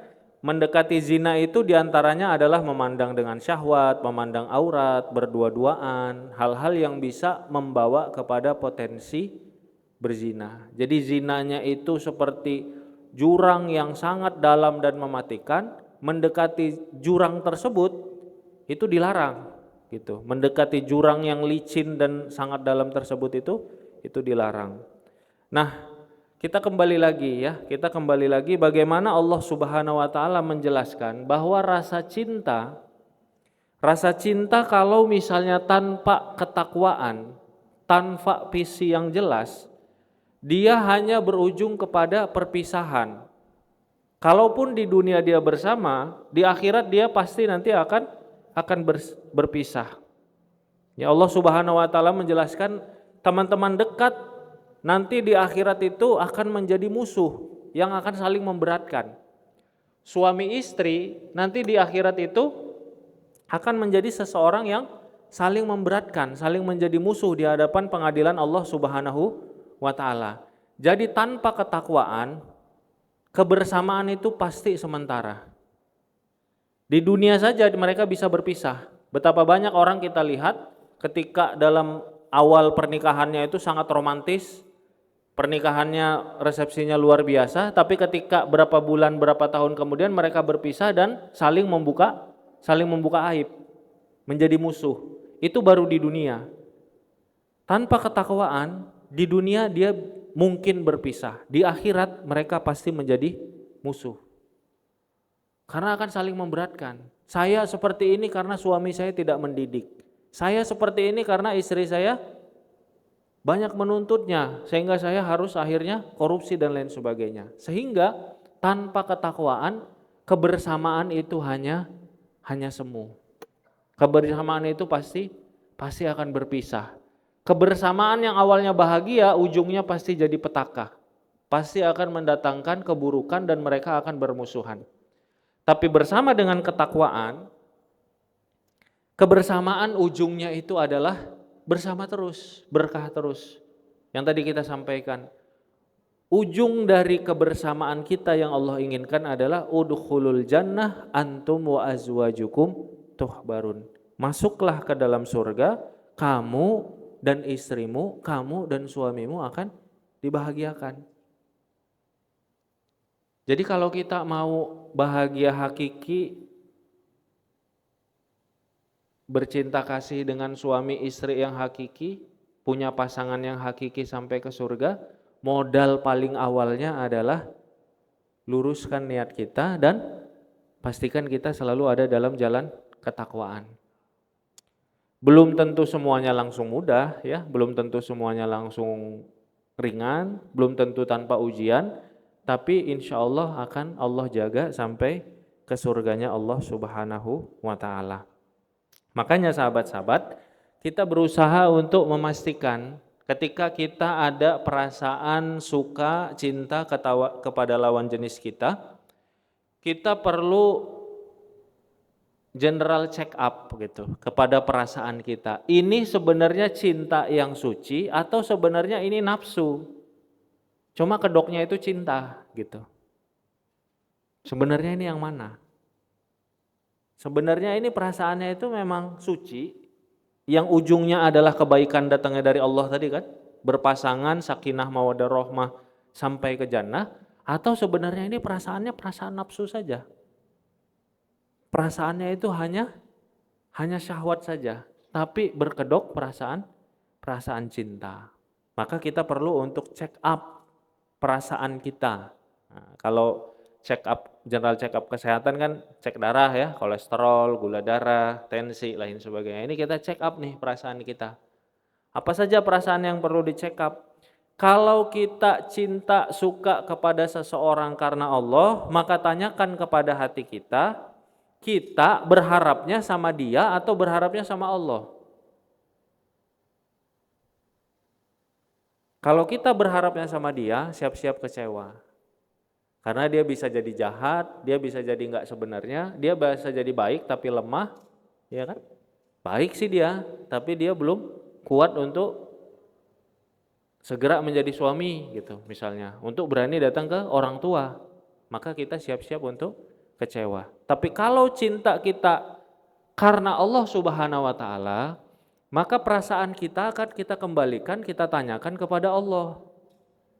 mendekati zina itu diantaranya adalah memandang dengan syahwat, memandang aurat, berdua-duaan, hal-hal yang bisa membawa kepada potensi berzina. Jadi zinanya itu seperti jurang yang sangat dalam dan mematikan, mendekati jurang tersebut itu dilarang gitu. Mendekati jurang yang licin dan sangat dalam tersebut itu dilarang. Nah, kita kembali lagi bagaimana Allah Subhanahu wa taala menjelaskan bahwa rasa cinta kalau misalnya tanpa ketakwaan, tanpa visi yang jelas, dia hanya berujung kepada perpisahan. Kalaupun di dunia dia bersama, di akhirat dia pasti nanti akan berpisah. Ya, Allah Subhanahu wa taala menjelaskan teman-teman dekat nanti di akhirat itu akan menjadi musuh yang akan saling memberatkan. Suami istri nanti di akhirat itu akan menjadi seseorang yang saling memberatkan, saling menjadi musuh di hadapan pengadilan Allah Subhanahu wa taala. Jadi tanpa ketakwaan, kebersamaan itu pasti sementara. Di dunia saja mereka bisa berpisah. Betapa banyak orang kita lihat ketika dalam awal pernikahannya itu sangat romantis, pernikahannya resepsinya luar biasa, tapi ketika berapa bulan, berapa tahun kemudian mereka berpisah dan saling membuka aib, menjadi musuh. Itu baru di dunia. Tanpa ketakwaan, di dunia dia mungkin berpisah. Di akhirat mereka pasti menjadi musuh. Karena akan saling memberatkan. Saya seperti ini karena suami saya tidak mendidik. Saya seperti ini karena istri saya banyak menuntutnya, sehingga saya harus akhirnya korupsi dan lain sebagainya. Sehingga tanpa ketakwaan, kebersamaan itu hanya semu. Kebersamaan itu pasti akan berpisah. Kebersamaan yang awalnya bahagia, ujungnya pasti jadi petaka. Pasti akan mendatangkan keburukan dan mereka akan bermusuhan. Tapi bersama dengan ketakwaan, kebersamaan ujungnya itu adalah bersama terus, berkah terus. Yang tadi kita sampaikan, ujung dari kebersamaan kita yang Allah inginkan adalah udkhulul jannah antum wa azwajukum tuhbarun. Masuklah ke dalam surga, kamu dan istrimu, kamu dan suamimu akan dibahagiakan. Jadi kalau kita mau bahagia hakiki, bercinta kasih dengan suami istri yang hakiki, punya pasangan yang hakiki sampai ke surga, modal paling awalnya adalah luruskan niat kita dan pastikan kita selalu ada dalam jalan ketakwaan. Belum tentu semuanya langsung mudah ya, belum tentu semuanya langsung ringan, belum tentu tanpa ujian, tapi insya Allah akan Allah jaga sampai ke surganya Allah Subhanahu wa ta'ala. Makanya sahabat-sahabat, kita berusaha untuk memastikan ketika kita ada perasaan suka, cinta kepada lawan jenis kita perlu general check up gitu kepada perasaan kita. Ini sebenarnya cinta yang suci atau sebenarnya ini nafsu? Cuma kedoknya itu cinta gitu. Sebenarnya ini yang mana? Sebenarnya ini perasaannya itu memang suci, yang ujungnya adalah kebaikan datangnya dari Allah tadi kan, berpasangan sakinah mawaddah rahmah sampai ke jannah, atau sebenarnya ini perasaannya perasaan nafsu saja. Perasaannya itu hanya syahwat saja, tapi berkedok perasaan cinta. Maka kita perlu untuk check up perasaan kita. Nah, kalau general check up kesehatan kan cek darah ya, kolesterol, gula darah, tensi, lain sebagainya. Ini kita check up nih perasaan kita. Apa saja perasaan yang perlu di check up? Kalau kita cinta, suka kepada seseorang karena Allah, maka tanyakan kepada hati kita, kita berharapnya sama dia atau berharapnya sama Allah? Kalau kita berharapnya sama dia, siap-siap kecewa. Karena dia bisa jadi jahat, dia bisa jadi enggak sebenarnya, dia bisa jadi baik tapi lemah, ya kan? Baik sih dia, tapi dia belum kuat untuk segera menjadi suami gitu misalnya, untuk berani datang ke orang tua, maka kita siap-siap untuk kecewa. Tapi kalau cinta kita karena Allah Subhanahu wa taala, maka perasaan kita akan kita kembalikan, kita tanyakan kepada Allah.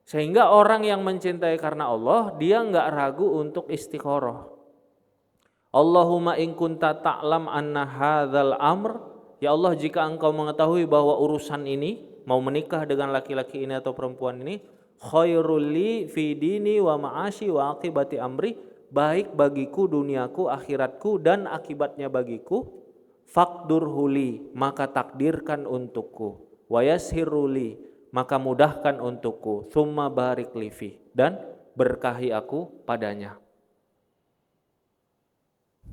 Sehingga orang yang mencintai karena Allah, dia enggak ragu untuk istikharah. Allahumma in kunta ta'lam anna hadzal amr, ya Allah jika engkau mengetahui bahwa urusan ini, mau menikah dengan laki-laki ini atau perempuan ini, khairul li fi dini wa ma'ashi wa akibati amri, baik bagiku duniaku, akhiratku dan akibatnya bagiku, faqdurhuli, maka takdirkan untukku, wa yashiruli, maka mudahkan untukku, tsumma barik lifi, dan berkahi aku padanya.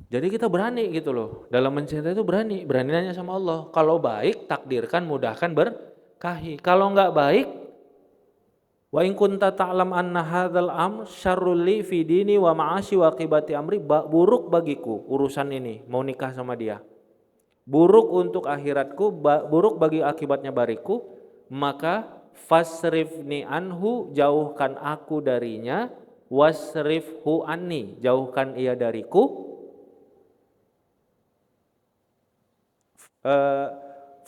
Jadi kita berani gitu loh, dalam mencintai itu berani nanya sama Allah. Kalau baik takdirkan, mudahkan, berkahi. Kalau enggak baik, wa in kunta ta'lam anna hadzal amr syarrul li fi dini wa ma'ashi wa aqibati amri, buruk bagiku urusan ini, mau nikah sama dia. Buruk untuk akhiratku, buruk bagi akibatnya bariku, maka fasrifni anhu, jauhkan aku darinya, wasrifhu anni, jauhkan ia dariku.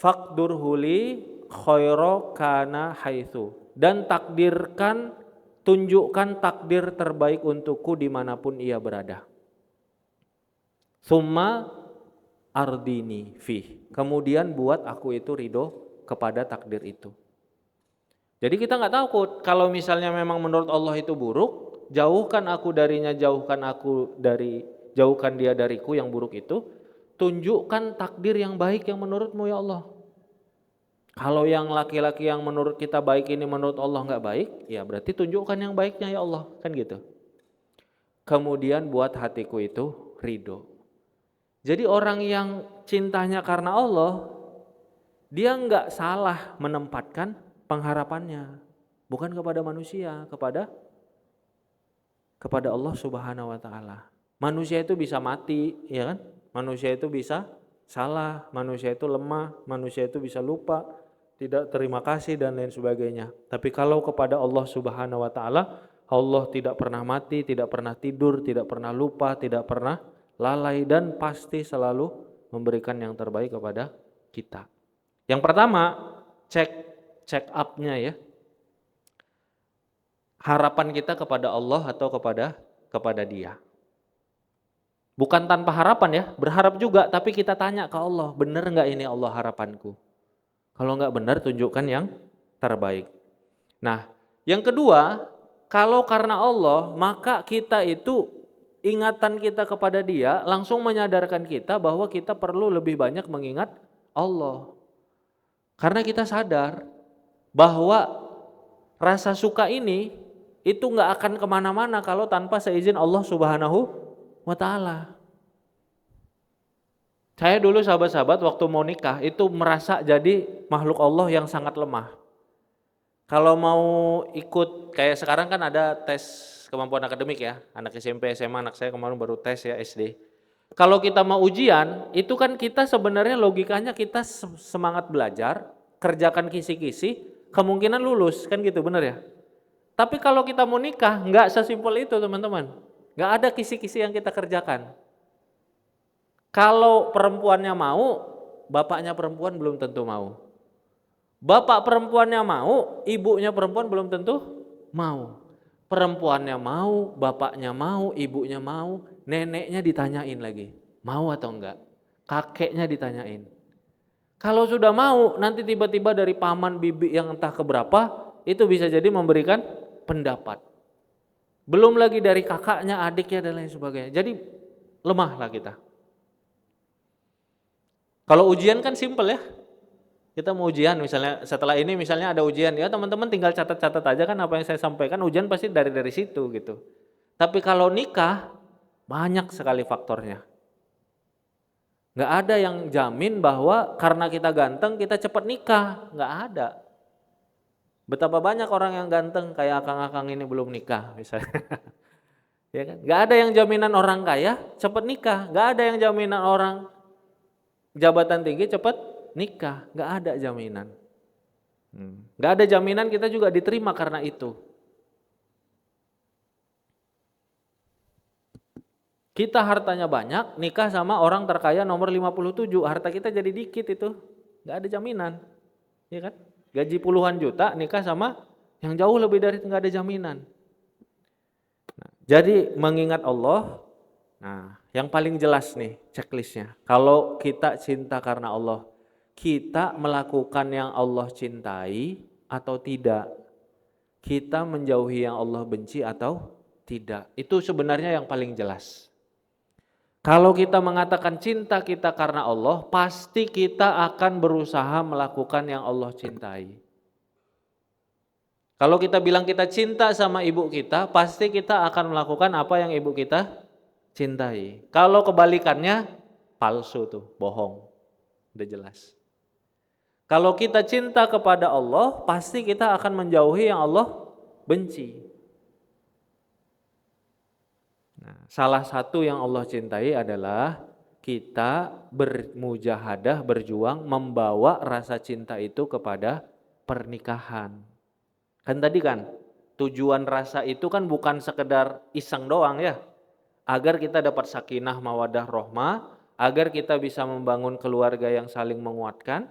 Faqdurhuli khaira kana haitsu, dan takdirkan, tunjukkan takdir terbaik untukku dimanapun ia berada. Summa ardini fih, kemudian buat aku itu ridho kepada takdir itu. Jadi kita nggak takut kalau misalnya memang menurut Allah itu buruk, jauhkan aku darinya, jauhkan dia dariku yang buruk itu. Tunjukkan takdir yang baik yang menurutmu ya Allah. Kalau yang laki-laki yang menurut kita baik ini menurut Allah nggak baik, ya berarti tunjukkan yang baiknya ya Allah, kan gitu. Kemudian buat hatiku itu ridho. Jadi orang yang cintanya karena Allah, dia nggak salah menempatkan pengharapannya, bukan kepada manusia, kepada Allah Subhanahu wa taala. Manusia itu bisa mati, ya kan? Manusia itu bisa salah, manusia itu lemah, manusia itu bisa lupa, tidak terima kasih dan lain sebagainya. Tapi kalau kepada Allah Subhanahu wa taala, Allah tidak pernah mati, tidak pernah tidur, tidak pernah lupa, tidak pernah lalai, dan pasti selalu memberikan yang terbaik kepada kita. Yang pertama, check up-nya ya. Harapan kita kepada Allah atau kepada Dia. Bukan tanpa harapan ya, berharap juga, tapi kita tanya ke Allah, benar enggak ini Allah harapanku? Kalau enggak benar, tunjukkan yang terbaik. Nah, yang kedua, kalau karena Allah, maka kita itu, ingatan kita kepada Dia langsung menyadarkan kita bahwa kita perlu lebih banyak mengingat Allah. Karena kita sadar bahwa rasa suka ini itu enggak akan kemana-mana kalau tanpa seizin Allah Subhanahu wa ta'ala. Saya dulu sahabat-sahabat waktu mau nikah itu merasa jadi makhluk Allah yang sangat lemah. Kalau mau ikut, kayak sekarang kan ada tes kemampuan akademik ya, anak SMP, SMA, anak saya kemarin baru tes ya SD. Kalau kita mau ujian, itu kan kita sebenarnya logikanya kita semangat belajar, kerjakan kisi-kisi, kemungkinan lulus, kan gitu, benar ya? Tapi kalau kita mau nikah, enggak sesimpel itu teman-teman. Enggak ada kisi-kisi yang kita kerjakan. Kalau perempuannya mau, bapaknya perempuan belum tentu mau. Bapak perempuannya mau, ibunya perempuan belum tentu mau. Perempuannya mau, bapaknya mau, ibunya mau, neneknya ditanyain lagi, mau atau enggak? Kakeknya ditanyain. Kalau sudah mau, nanti tiba-tiba dari paman bibi yang entah keberapa, itu bisa jadi memberikan pendapat. Belum lagi dari kakaknya, adiknya dan lain sebagainya. Jadi lemahlah kita. Kalau ujian kan simpel ya. Kita mau ujian misalnya, setelah ini misalnya ada ujian, ya teman-teman tinggal catat-catat aja kan apa yang saya sampaikan, ujian pasti dari situ gitu. Tapi kalau nikah, banyak sekali faktornya. Nggak ada yang jamin bahwa karena kita ganteng kita cepat nikah, nggak ada. Betapa banyak orang yang ganteng kayak akang-akang ini belum nikah misalnya. Ya kan? Nggak ada yang jaminan orang kaya cepat nikah, nggak ada yang jaminan orang jabatan tinggi cepat nikah, nggak ada jaminan. Nggak ada jaminan kita juga diterima karena itu. Kita hartanya banyak, nikah sama orang terkaya nomor 57, harta kita jadi dikit itu, nggak ada jaminan, ya kan? Gaji puluhan juta, nikah sama yang jauh lebih dari itu, nggak ada jaminan. Nah, jadi mengingat Allah, nah yang paling jelas nih checklistnya, kalau kita cinta karena Allah, kita melakukan yang Allah cintai atau tidak, kita menjauhi yang Allah benci atau tidak, itu sebenarnya yang paling jelas. Kalau kita mengatakan cinta kita karena Allah, pasti kita akan berusaha melakukan yang Allah cintai. Kalau kita bilang kita cinta sama ibu kita, pasti kita akan melakukan apa yang ibu kita cintai. Kalau kebalikannya, palsu tuh, bohong. Udah jelas. Kalau kita cinta kepada Allah, pasti kita akan menjauhi yang Allah benci. Salah satu yang Allah cintai adalah kita bermujahadah, berjuang membawa rasa cinta itu kepada pernikahan. Kan tadi kan tujuan rasa itu kan bukan sekedar iseng doang ya. Agar kita dapat sakinah mawadah rohmah, agar kita bisa membangun keluarga yang saling menguatkan,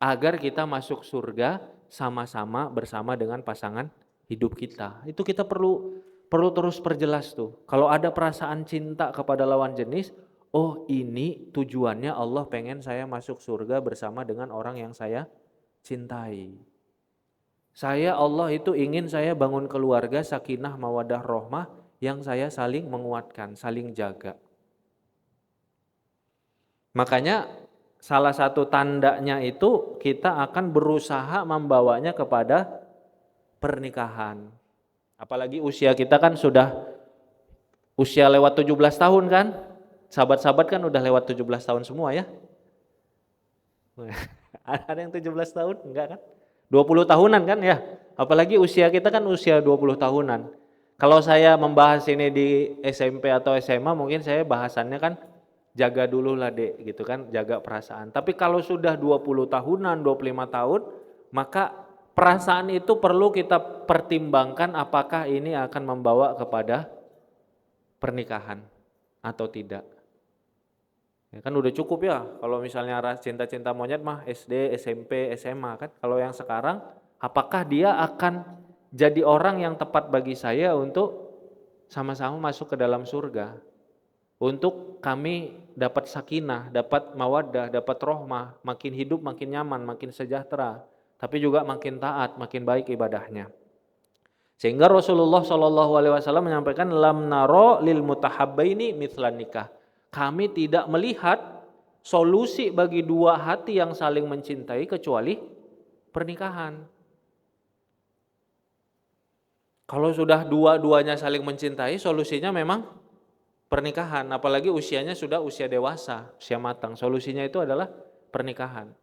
agar kita masuk surga sama-sama bersama dengan pasangan hidup kita. Itu kita perlu terus perjelas tuh. Kalau ada perasaan cinta kepada lawan jenis, oh ini tujuannya Allah pengen saya masuk surga bersama dengan orang yang saya cintai. Allah itu ingin saya bangun keluarga sakinah mawadah rohmah yang saya saling menguatkan, saling jaga. Makanya salah satu tandanya itu kita akan berusaha membawanya kepada pernikahan. Apalagi usia kita kan sudah usia lewat 17 tahun kan? Sahabat-sahabat kan udah lewat 17 tahun semua ya? Ada yang 17 tahun? Enggak kan? 20 tahunan kan ya? Apalagi usia kita kan usia 20 tahunan. Kalau saya membahas ini di SMP atau SMA mungkin saya bahasannya kan jaga dulu lah dek gitu kan, jaga perasaan. Tapi kalau sudah 20 tahunan, 25 tahun, maka perasaan itu perlu kita pertimbangkan apakah ini akan membawa kepada pernikahan atau tidak. Ya kan udah cukup ya kalau misalnya cinta-cinta monyet mah SD, SMP, SMA kan. Kalau yang sekarang apakah dia akan jadi orang yang tepat bagi saya untuk sama-sama masuk ke dalam surga. Untuk kami dapat sakinah, dapat mawaddah, dapat rohmah, makin hidup makin nyaman, makin sejahtera. Tapi juga makin taat, makin baik ibadahnya. Sehingga Rasulullah SAW menyampaikan lam naro lil mutahabbaini mithlan nikah. Kami tidak melihat solusi bagi dua hati yang saling mencintai kecuali pernikahan. Kalau sudah dua-duanya saling mencintai, solusinya memang pernikahan. Apalagi usianya sudah usia dewasa, usia matang. Solusinya itu adalah pernikahan.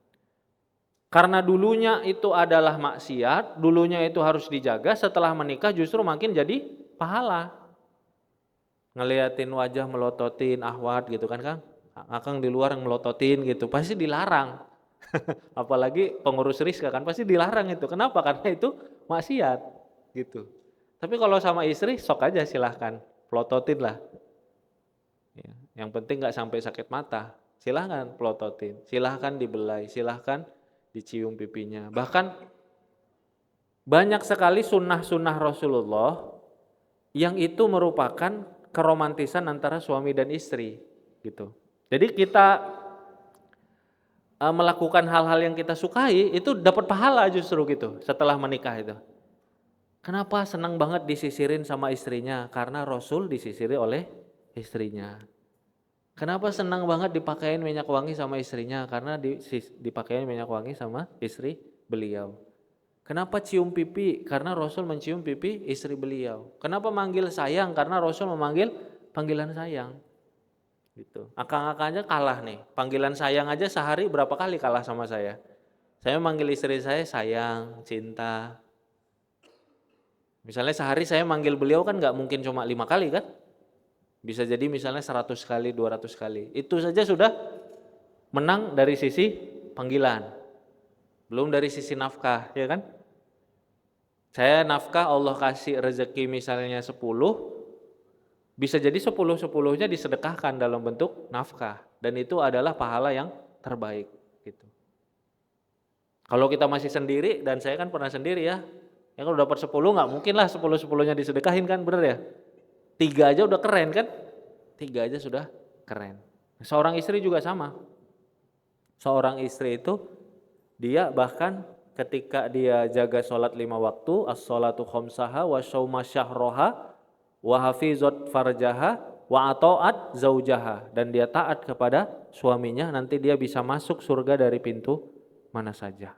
Karena dulunya itu adalah maksiat, dulunya itu harus dijaga, setelah menikah justru makin jadi pahala. Ngeliatin wajah melototin ahwat gitu kan Kang. Akang di luar yang melototin gitu, pasti dilarang. Apalagi pengurus Rizka kan pasti dilarang itu. Kenapa? Karena itu maksiat gitu. Tapi kalau sama istri sok aja silahkan, pelototin lah. Yang penting gak sampai sakit mata, silahkan pelototin, silahkan dibelai, silahkan dicium pipinya. Bahkan banyak sekali sunnah-sunnah Rasulullah yang itu merupakan keromantisan antara suami dan istri gitu. Jadi kita melakukan hal-hal yang kita sukai itu dapat pahala justru gitu setelah menikah itu. Kenapa senang banget disisirin sama istrinya? Karena Rasul disisiri oleh istrinya. Kenapa senang banget dipakein minyak wangi sama istrinya? Karena dipakein minyak wangi sama istri beliau. Kenapa cium pipi? Karena Rasul mencium pipi istri beliau. Kenapa manggil sayang? Karena Rasul memanggil panggilan sayang. Gitu. Akang-akangnya kalah nih. Panggilan sayang aja sehari berapa kali kalah sama saya. Saya manggil istri saya sayang, cinta. Misalnya sehari saya manggil beliau kan nggak mungkin cuma 5 kali kan? Bisa jadi misalnya 100 kali, 200 kali. Itu saja sudah menang dari sisi panggilan. Belum dari sisi nafkah, ya kan? Saya nafkah Allah kasih rezeki misalnya 10, bisa jadi 10-10-nya disedekahkan dalam bentuk nafkah. Dan itu adalah pahala yang terbaik. Gitu. Kalau kita masih sendiri, dan saya kan pernah sendiri ya, kalau dapat 10 nggak mungkin lah 10-10-nya disedekahin kan, bener ya? 3 aja udah keren kan? 3 aja sudah keren. Seorang istri juga sama. Seorang istri itu dia bahkan ketika dia jaga sholat 5 waktu, as-sholatu khomsaha wa syauma syahroha wa hafizat farjaha wa ata'at zaujaha, dan dia taat kepada suaminya, nanti dia bisa masuk surga dari pintu mana saja.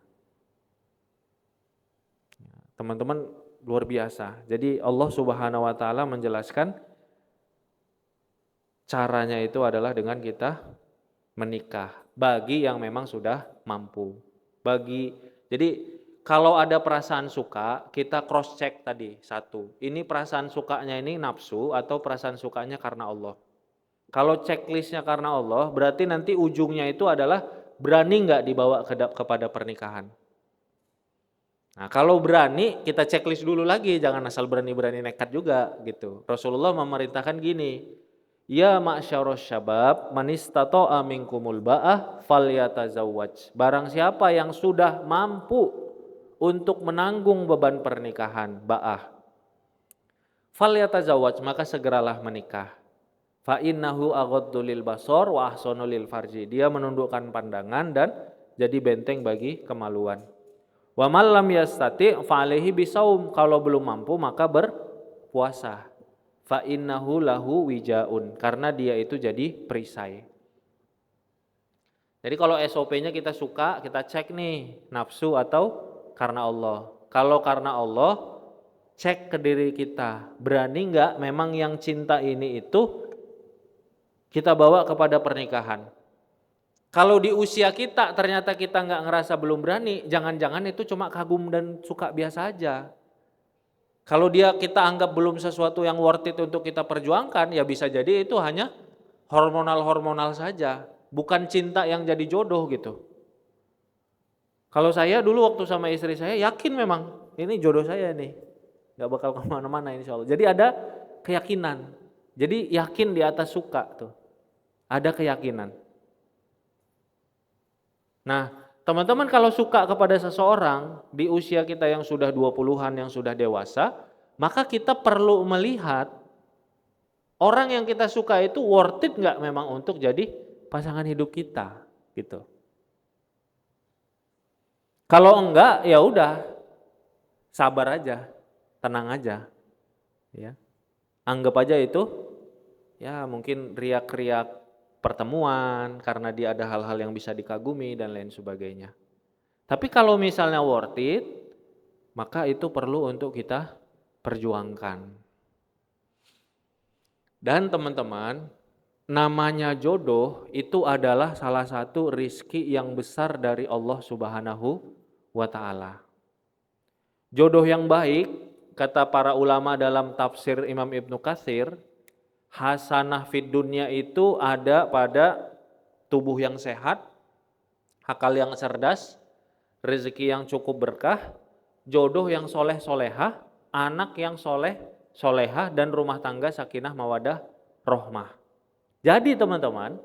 Teman-teman, luar biasa. Jadi Allah Subhanahu wa taala menjelaskan caranya itu adalah dengan kita menikah bagi yang memang sudah mampu. Jadi kalau ada perasaan suka, kita cross check tadi satu. Ini perasaan sukanya ini nafsu atau perasaan sukanya karena Allah. Kalau checklistnya karena Allah, berarti nanti ujungnya itu adalah berani nggak dibawa kepada pernikahan. Nah kalau berani, kita checklist dulu lagi, jangan asal berani-berani nekat juga gitu. Rasulullah memerintahkan gini, ya ma'syaros syabab man istata'a minkumul ba'ah falyatazawwaj. Barang siapa yang sudah mampu untuk menanggung beban pernikahan, ba'ah, falyatazawwaj, maka segeralah menikah. Fa innahu aghaddu lil basar wa ahsanu lil farji. Dia menundukkan pandangan dan jadi benteng bagi kemaluan. Wa man lam yastati' fa alaihi bisaum. Kalau belum mampu maka berpuasa. Fa innahu lahu wijaun, karena dia itu jadi perisai. Jadi kalau SOP-nya kita suka, kita cek nih nafsu atau karena Allah. Kalau karena Allah, cek ke diri kita, berani nggak memang yang cinta ini itu kita bawa kepada pernikahan. Kalau di usia kita ternyata kita nggak ngerasa belum berani, jangan-jangan itu cuma kagum dan suka biasa aja. Kalau kita anggap belum sesuatu yang worth it untuk kita perjuangkan, ya bisa jadi itu hanya hormonal-hormonal saja, bukan cinta yang jadi jodoh gitu. Kalau saya dulu waktu sama istri saya yakin memang ini jodoh saya nih, nggak bakal kemana-mana insya Allah. Jadi ada keyakinan, jadi yakin di atas suka tuh, ada keyakinan. Nah teman-teman, kalau suka kepada seseorang di usia kita yang sudah 20-an, yang sudah dewasa, maka kita perlu melihat orang yang kita suka itu worth it nggak memang untuk jadi pasangan hidup kita, gitu. Kalau enggak, ya udah, sabar aja, tenang aja, ya. Anggap aja itu, ya mungkin riak-riak pertemuan karena dia ada hal-hal yang bisa dikagumi dan lain sebagainya. Tapi kalau misalnya worth it, maka itu perlu untuk kita perjuangkan. Dan teman-teman, namanya jodoh itu adalah salah satu rizki yang besar dari Allah Subhanahu wa ta'ala. Jodoh yang baik, kata para ulama dalam tafsir Imam Ibnu Katsir, hasanah fid dunya itu ada pada tubuh yang sehat, akal yang cerdas, rezeki yang cukup berkah, jodoh yang soleh solehah, anak yang soleh solehah, dan rumah tangga sakinah mawadah rohmah. Jadi teman-teman,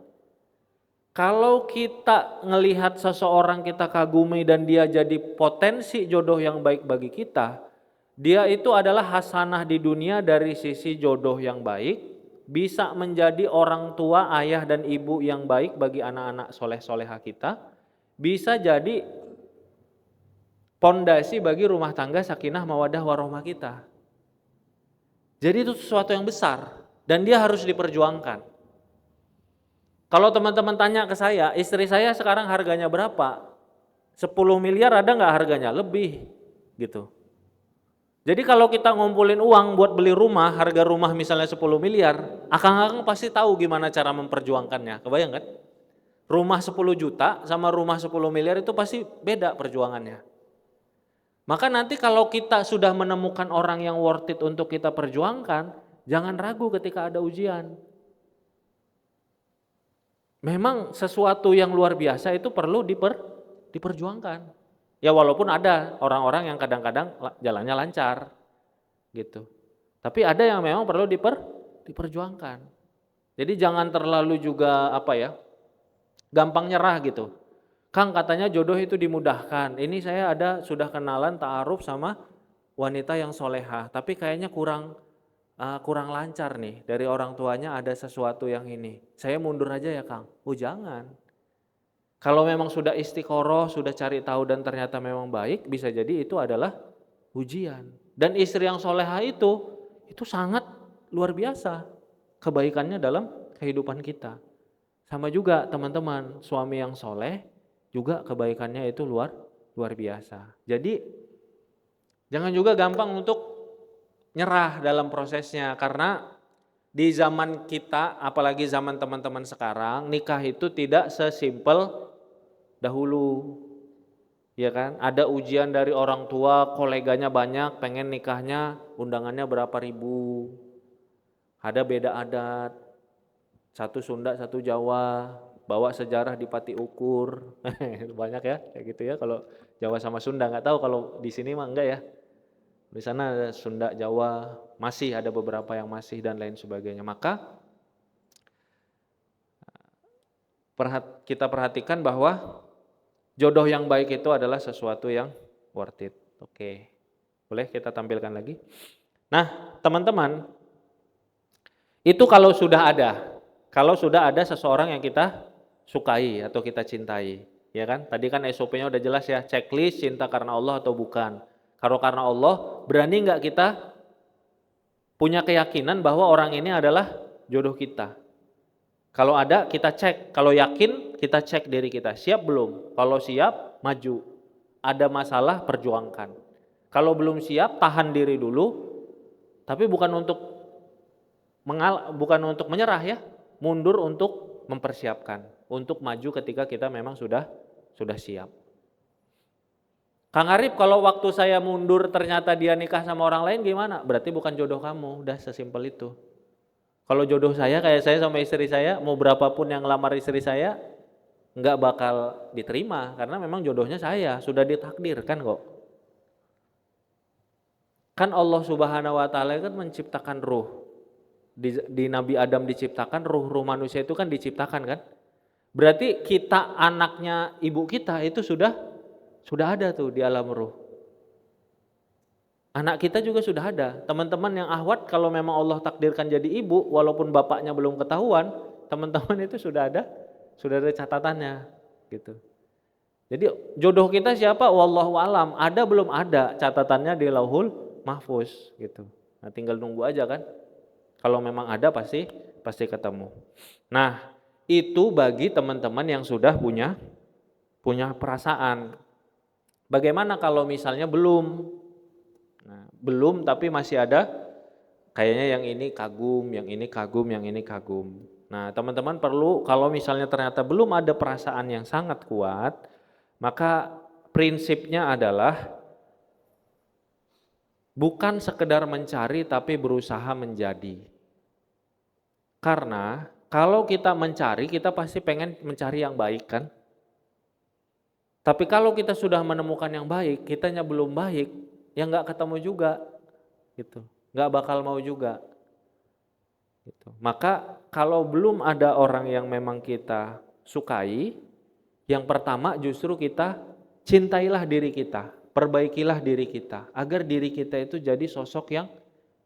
kalau kita ngelihat seseorang kita kagumi dan dia jadi potensi jodoh yang baik bagi kita, dia itu adalah hasanah di dunia dari sisi jodoh yang baik, bisa menjadi orang tua, ayah dan ibu yang baik bagi anak-anak soleh-soleha kita, bisa jadi pondasi bagi rumah tangga sakinah mawadah warohmah kita. Jadi itu sesuatu yang besar dan dia harus diperjuangkan. Kalau teman-teman tanya ke saya, istri saya sekarang harganya berapa? 10 miliar ada nggak harganya? Lebih gitu. Jadi kalau kita ngumpulin uang buat beli rumah, harga rumah misalnya 10 miliar, akang-akang pasti tahu gimana cara memperjuangkannya. Kebayang kan? Rumah 10 juta sama rumah 10 miliar itu pasti beda perjuangannya. Maka nanti kalau kita sudah menemukan orang yang worth it untuk kita perjuangkan, jangan ragu ketika ada ujian. Memang sesuatu yang luar biasa itu perlu diperjuangkan. Ya walaupun ada orang-orang yang kadang-kadang jalannya lancar gitu. Tapi ada yang memang perlu diperjuangkan. Jadi jangan terlalu juga gampang nyerah gitu. Kang katanya jodoh itu dimudahkan. Ini saya sudah kenalan ta'aruf sama wanita yang solehah, tapi kayaknya kurang lancar nih, dari orang tuanya ada sesuatu yang ini. Saya mundur aja ya Kang. Oh jangan. Kalau memang sudah istiqoroh, sudah cari tahu dan ternyata memang baik, bisa jadi itu adalah ujian. Dan istri yang solehah itu sangat luar biasa kebaikannya dalam kehidupan kita. Sama juga teman-teman, suami yang soleh juga kebaikannya itu luar biasa. Jadi jangan juga gampang untuk nyerah dalam prosesnya, karena di zaman kita, apalagi zaman teman-teman sekarang, nikah itu tidak sesimpel dahulu. Ya kan? Ada ujian dari orang tua, koleganya banyak, pengen nikahnya undangannya berapa ribu. Ada beda adat. Satu Sunda, satu Jawa, bawa sejarah di Pati Ukur. Banyak ya kayak gitu ya, kalau Jawa sama Sunda, nggak tahu kalau di sini mah enggak ya. Di sana ada Sunda, Jawa, masih ada beberapa yang masih dan lain sebagainya. Maka kita perhatikan bahwa jodoh yang baik itu adalah sesuatu yang worth it. Oke, boleh kita tampilkan lagi. Nah teman-teman, itu kalau sudah ada seseorang yang kita sukai atau kita cintai, ya kan? Tadi kan SOP-nya udah jelas ya, checklist cinta karena Allah atau bukan. Kalau karena Allah, berani nggak kita punya keyakinan bahwa orang ini adalah jodoh kita? Kalau ada, kita cek. Kalau yakin, kita cek diri kita. Siap belum? Kalau siap, maju. Ada masalah, perjuangkan. Kalau belum siap, tahan diri dulu. Tapi bukan untuk menyerah ya. Mundur untuk mempersiapkan. Untuk maju ketika kita memang sudah siap. Kang Arif, kalau waktu saya mundur ternyata dia nikah sama orang lain gimana? Berarti bukan jodoh kamu, udah sesimpel itu. Kalau jodoh saya kayak saya sama istri saya, mau berapapun yang ngelamar istri saya, nggak bakal diterima karena memang jodohnya saya, sudah ditakdirkan kok. Kan Allah Subhanahu wa taala kan menciptakan ruh. Di Nabi Adam diciptakan, ruh manusia itu kan diciptakan kan? Berarti kita anaknya ibu kita itu sudah ada tuh di alam ruh. Anak kita juga sudah ada. Teman-teman yang ahwat kalau memang Allah takdirkan jadi ibu, walaupun bapaknya belum ketahuan, teman-teman itu sudah ada catatannya gitu. Jadi jodoh kita siapa? Wallahu alam. Ada belum ada catatannya di Lauhul Mahfuz gitu. Nah, tinggal nunggu aja kan. Kalau memang ada pasti ketemu. Nah, itu bagi teman-teman yang sudah punya perasaan. Bagaimana kalau misalnya belum? Nah, belum tapi masih ada kayaknya yang ini kagum, yang ini kagum, yang ini kagum. Nah, teman-teman perlu, kalau misalnya ternyata belum ada perasaan yang sangat kuat, maka prinsipnya adalah bukan sekedar mencari tapi berusaha menjadi. Karena kalau kita mencari, kita pasti pengen mencari yang baik kan? Tapi kalau kita sudah menemukan yang baik, kitanya belum baik, ya nggak ketemu juga, gitu, nggak bakal mau juga. Gitu. Maka kalau belum ada orang yang memang kita sukai, yang pertama justru kita cintailah diri kita, perbaikilah diri kita, agar diri kita itu jadi sosok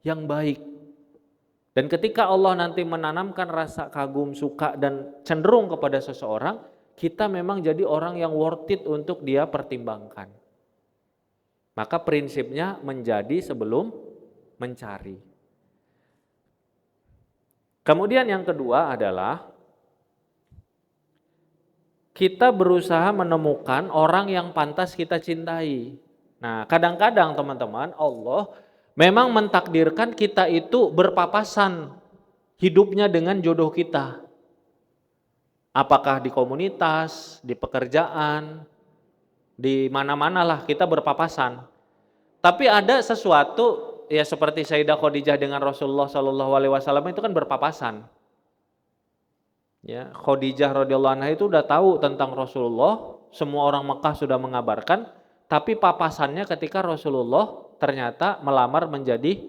yang baik. Dan ketika Allah nanti menanamkan rasa kagum, suka, dan cenderung kepada seseorang, kita memang jadi orang yang worth it untuk dia pertimbangkan. Maka prinsipnya menjadi sebelum mencari. Kemudian yang kedua adalah kita berusaha menemukan orang yang pantas kita cintai. Nah, kadang-kadang teman-teman, Allah memang mentakdirkan kita itu berpapasan hidupnya dengan jodoh kita. Apakah di komunitas, di pekerjaan, di mana-mana lah kita berpapasan. Tapi ada sesuatu ya seperti Sayyidah Khadijah dengan Rasulullah Shallallahu Alaihi Wasallam itu kan berpapasan. Ya, Khadijah radhiyallahu anha itu udah tahu tentang Rasulullah, semua orang Mekah sudah mengabarkan, tapi papasannya ketika Rasulullah ternyata melamar menjadi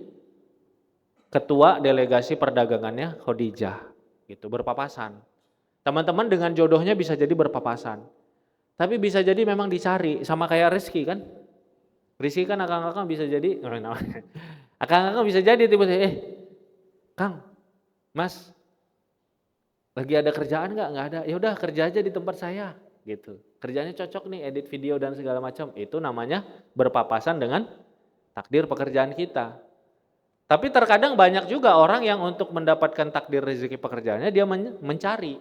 ketua delegasi perdagangannya Khadijah, gitu berpapasan. Teman-teman dengan jodohnya bisa jadi berpapasan, tapi bisa jadi memang dicari sama kayak Rizky kan. Rizky kan akang-akang bisa jadi, akang-akang bisa jadi tiba-tiba, Kang, Mas, lagi ada kerjaan nggak? Nggak ada. Ya udah kerja aja di tempat saya, gitu. Kerjanya cocok nih, edit video dan segala macam. Itu namanya berpapasan dengan takdir pekerjaan kita. Tapi terkadang banyak juga orang yang untuk mendapatkan takdir rezeki pekerjaannya dia mencari.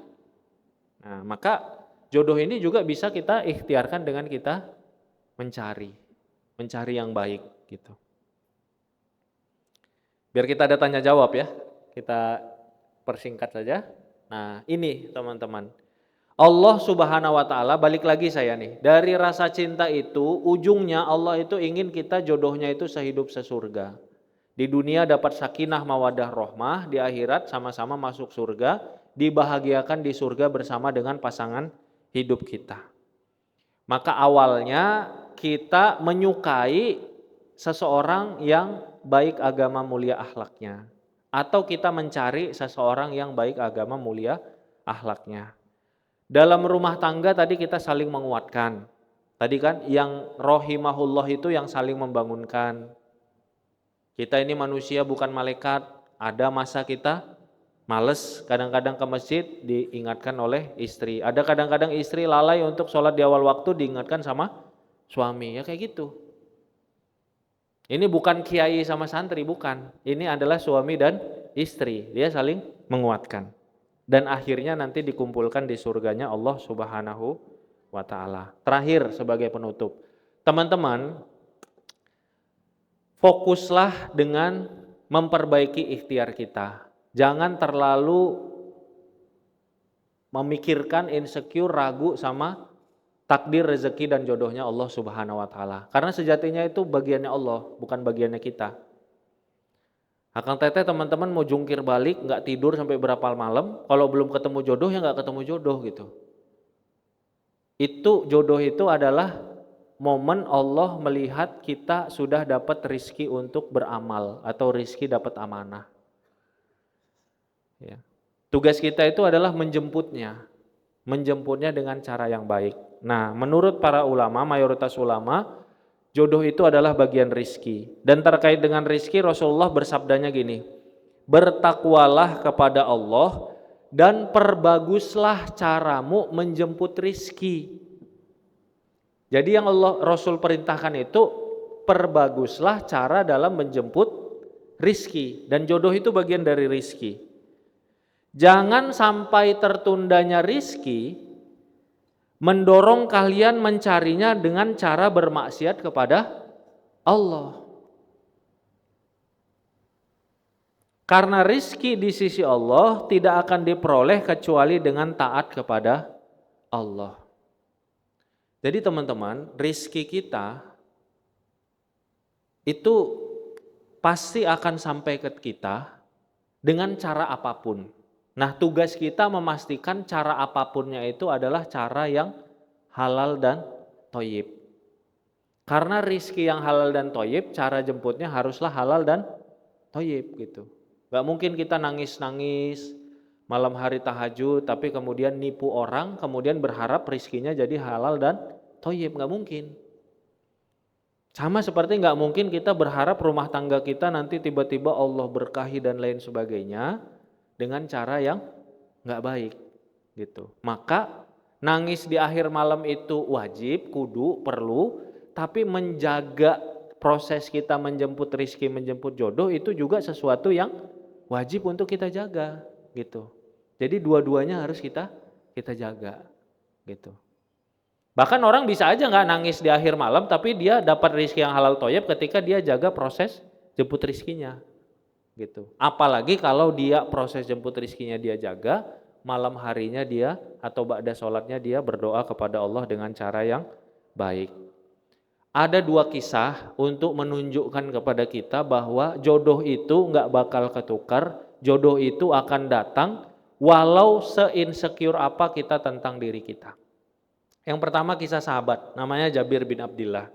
Nah, maka jodoh ini juga bisa kita ikhtiarkan dengan kita mencari yang baik, gitu. Biar kita ada tanya jawab ya, kita persingkat saja. Nah ini teman-teman, Allah Subhanahu wa Ta'ala, balik lagi saya nih, dari rasa cinta itu ujungnya Allah itu ingin kita jodohnya itu sehidup sesurga. Di dunia dapat sakinah mawadah rohmah, di akhirat sama-sama masuk surga, dibahagiakan di surga bersama dengan pasangan hidup kita. Maka awalnya kita menyukai seseorang yang baik agama mulia akhlaknya, atau kita mencari seseorang yang baik agama mulia akhlaknya. Dalam rumah tangga tadi kita saling menguatkan. Tadi kan yang rohimahullah itu yang saling membangunkan. Kita ini manusia bukan malaikat, ada masa kita males kadang-kadang ke masjid diingatkan oleh istri. Ada kadang-kadang istri lalai untuk sholat di awal waktu diingatkan sama suami, ya kayak gitu. Ini bukan kiai sama santri, bukan. Ini adalah suami dan istri. Dia saling menguatkan. Dan akhirnya nanti dikumpulkan di surganya Allah Subhanahu wa Ta'ala. Terakhir sebagai penutup. Teman-teman, fokuslah dengan memperbaiki ikhtiar kita. Jangan terlalu memikirkan insecure, ragu sama takdir, rezeki dan jodohnya Allah Subhanahu wa Ta'ala. Karena sejatinya itu bagiannya Allah, bukan bagiannya kita. Akang teteh teman-teman mau jungkir balik, nggak tidur sampai berapa malam, kalau belum ketemu jodoh ya nggak ketemu jodoh gitu. Itu jodoh itu adalah momen Allah melihat kita sudah dapat rizki untuk beramal atau rizki dapat amanah. Ya. Tugas kita itu adalah menjemputnya dengan cara yang baik. Nah, menurut para ulama, mayoritas ulama, jodoh itu adalah bagian rizki. Dan terkait dengan rizki, Rasulullah bersabdanya gini, bertakwalah kepada Allah dan perbaguslah caramu menjemput rizki. Jadi yang Rasul perintahkan itu, perbaguslah cara dalam menjemput rizki. Dan jodoh itu bagian dari rizki. Jangan sampai tertundanya rizki mendorong kalian mencarinya dengan cara bermaksiat kepada Allah. Karena rizki di sisi Allah tidak akan diperoleh kecuali dengan taat kepada Allah. Jadi teman-teman, rizki kita itu pasti akan sampai ke kita dengan cara apapun. Nah, tugas kita memastikan cara apapunnya itu adalah cara yang halal dan thayyib. Karena rizki yang halal dan thayyib, cara jemputnya haruslah halal dan thayyib gitu. Gak mungkin kita nangis-nangis malam hari tahajud, tapi kemudian nipu orang, kemudian berharap rizkinya jadi halal dan thayyib, gak mungkin. Sama seperti gak mungkin kita berharap rumah tangga kita nanti tiba-tiba Allah berkahi dan lain sebagainya dengan cara yang nggak baik gitu. Maka nangis di akhir malam itu wajib, kudu, perlu, tapi menjaga proses kita menjemput rizki, menjemput jodoh itu juga sesuatu yang wajib untuk kita jaga gitu. Jadi dua-duanya harus kita jaga. gitu. Bahkan orang bisa aja nggak nangis di akhir malam, tapi dia dapat rezeki yang halal toyib ketika dia jaga proses jemput rezekinya, gitu. Apalagi kalau dia proses jemput rezekinya dia jaga, malam harinya dia atau ba'da sholatnya dia berdoa kepada Allah dengan cara yang baik. Ada dua kisah untuk menunjukkan kepada kita bahwa jodoh itu nggak bakal ketukar, jodoh itu akan datang walau se-insecure apa kita tentang diri kita. Yang pertama kisah sahabat, namanya Jabir bin Abdillah.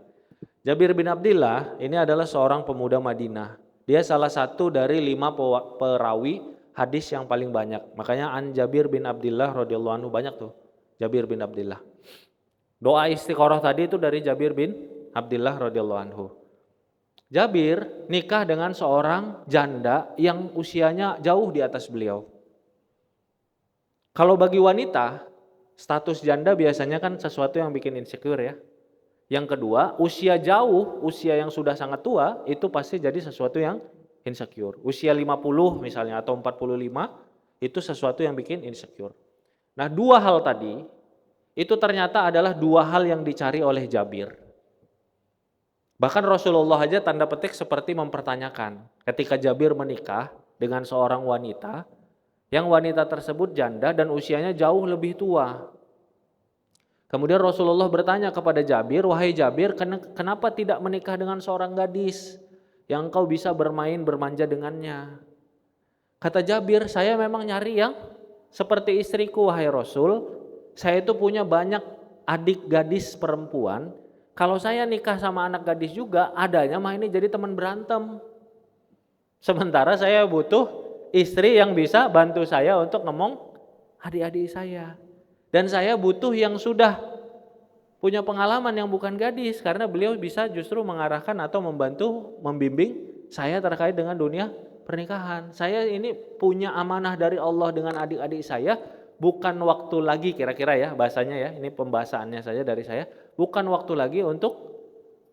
Jabir bin Abdillah ini adalah seorang pemuda Madinah. Dia salah satu dari 5 perawi hadis yang paling banyak. Makanya an Jabir bin Abdillah radhiyallahu anhu, banyak tuh Jabir bin Abdillah. Doa istiqoroh tadi itu dari Jabir bin Abdillah radhiyallahu anhu. Jabir nikah dengan seorang janda yang usianya jauh di atas beliau. Kalau bagi wanita, status janda biasanya kan sesuatu yang bikin insecure ya. Yang kedua, usia jauh, usia yang sudah sangat tua, itu pasti jadi sesuatu yang insecure. Usia 50 misalnya atau 45, itu sesuatu yang bikin insecure. Nah, dua hal tadi, itu ternyata adalah dua hal yang dicari oleh Jabir. Bahkan Rasulullah aja tanda petik seperti mempertanyakan, ketika Jabir menikah dengan seorang wanita, yang wanita tersebut janda dan usianya jauh lebih tua. Kemudian Rasulullah bertanya kepada Jabir, wahai Jabir, kenapa tidak menikah dengan seorang gadis yang kau bisa bermain bermanja dengannya? Kata Jabir, saya memang nyari yang seperti istriku wahai Rasul. Saya itu punya banyak adik gadis perempuan. Kalau saya nikah sama anak gadis juga, adanya mah ini jadi teman berantem. Sementara saya butuh istri yang bisa bantu saya untuk ngomong adik-adik saya. Dan saya butuh yang sudah punya pengalaman yang bukan gadis, karena beliau bisa justru mengarahkan atau membantu, membimbing saya terkait dengan dunia pernikahan. Saya ini punya amanah dari Allah dengan adik-adik saya, bukan waktu lagi, kira-kira ya bahasanya ya, ini pembahasannya saja dari saya, bukan waktu lagi untuk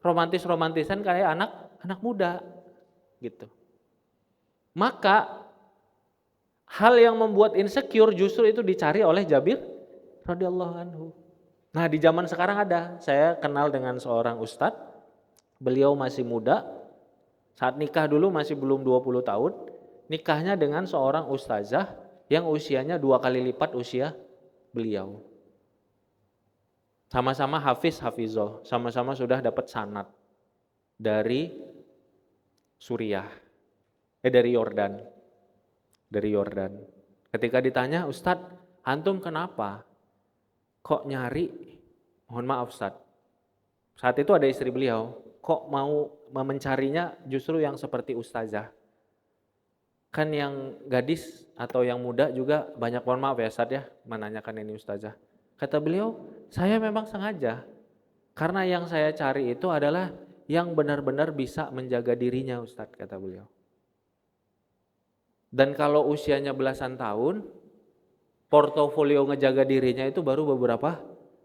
romantis-romantisan kayak anak muda gitu. Maka hal yang membuat insecure justru itu dicari oleh Jabir radhiyallahu anhu. Nah, di zaman sekarang ada, saya kenal dengan seorang ustadz, beliau masih muda, saat nikah dulu masih belum 20 tahun, nikahnya dengan seorang ustazah yang usianya 2 kali lipat usia beliau. Sama-sama hafizah, sama-sama sudah dapat sanad dari Suriah, dari Yordan. Ketika ditanya, Ustadz, antum kenapa kok nyari, mohon maaf Ustadz, saat itu ada istri beliau, kok mau mencarinya justru yang seperti ustazah? Kan yang gadis atau yang muda juga banyak, mohon maaf ya Ustadz ya, menanyakan ini ustazah. Kata beliau, saya memang sengaja, karena yang saya cari itu adalah yang benar-benar bisa menjaga dirinya Ustadz, kata beliau. Dan kalau usianya belasan tahun, portofolio ngejaga dirinya itu baru beberapa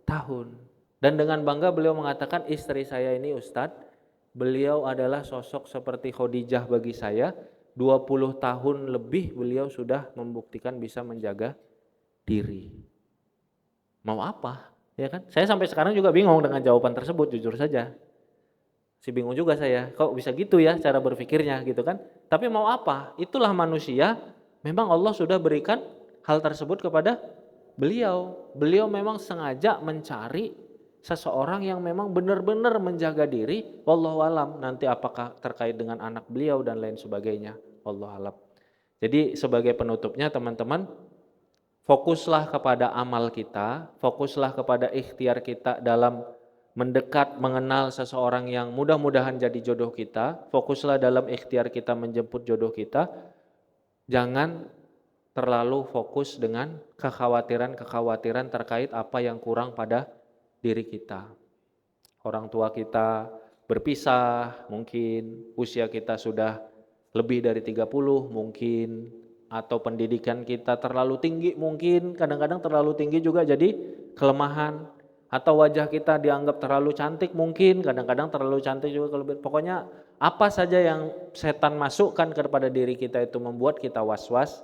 tahun. Dan dengan bangga beliau mengatakan, istri saya ini Ustadz, beliau adalah sosok seperti Khadijah bagi saya. 20 tahun lebih beliau sudah membuktikan bisa menjaga diri. Mau apa? Ya kan? Saya sampai sekarang juga bingung dengan jawaban tersebut, jujur saja. Bingung juga saya, kok bisa gitu ya cara berpikirnya gitu kan. Tapi mau apa? Itulah manusia, memang Allah sudah berikan hal tersebut kepada beliau. Beliau memang sengaja mencari seseorang yang memang benar-benar menjaga diri. Wallahu alam, nanti apakah terkait dengan anak beliau dan lain sebagainya. Wallahu alam. Jadi sebagai penutupnya teman-teman, fokuslah kepada amal kita, fokuslah kepada ikhtiar kita dalam mendekat, mengenal seseorang yang mudah-mudahan jadi jodoh kita. Fokuslah dalam ikhtiar kita menjemput jodoh kita. Jangan terlalu fokus dengan kekhawatiran-kekhawatiran terkait apa yang kurang pada diri kita. Orang tua kita berpisah, mungkin usia kita sudah lebih dari 30 mungkin, atau pendidikan kita terlalu tinggi mungkin, kadang-kadang terlalu tinggi juga jadi kelemahan, atau wajah kita dianggap terlalu cantik mungkin, kadang-kadang terlalu cantik juga kelebihan. Pokoknya apa saja yang setan masukkan kepada diri kita itu membuat kita was-was,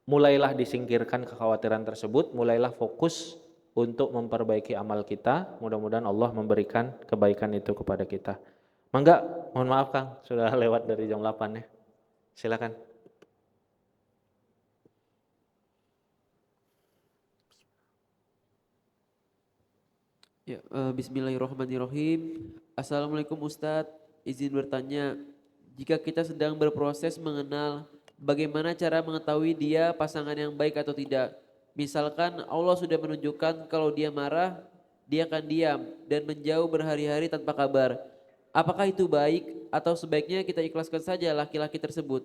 mulailah disingkirkan kekhawatiran tersebut, mulailah fokus untuk memperbaiki amal kita. Mudah-mudahan Allah memberikan kebaikan itu kepada kita. Mangga, mohon maaf Kang, sudah lewat dari jam 8 ya. Silakan. Ya, bismillahirrahmanirrahim. Assalamualaikum Ustadz, izin bertanya, jika kita sedang berproses mengenal bagaimana cara mengetahui dia pasangan yang baik atau tidak. Misalkan Allah sudah menunjukkan kalau dia marah, dia akan diam dan menjauh berhari-hari tanpa kabar. Apakah itu baik atau sebaiknya kita ikhlaskan saja laki-laki tersebut?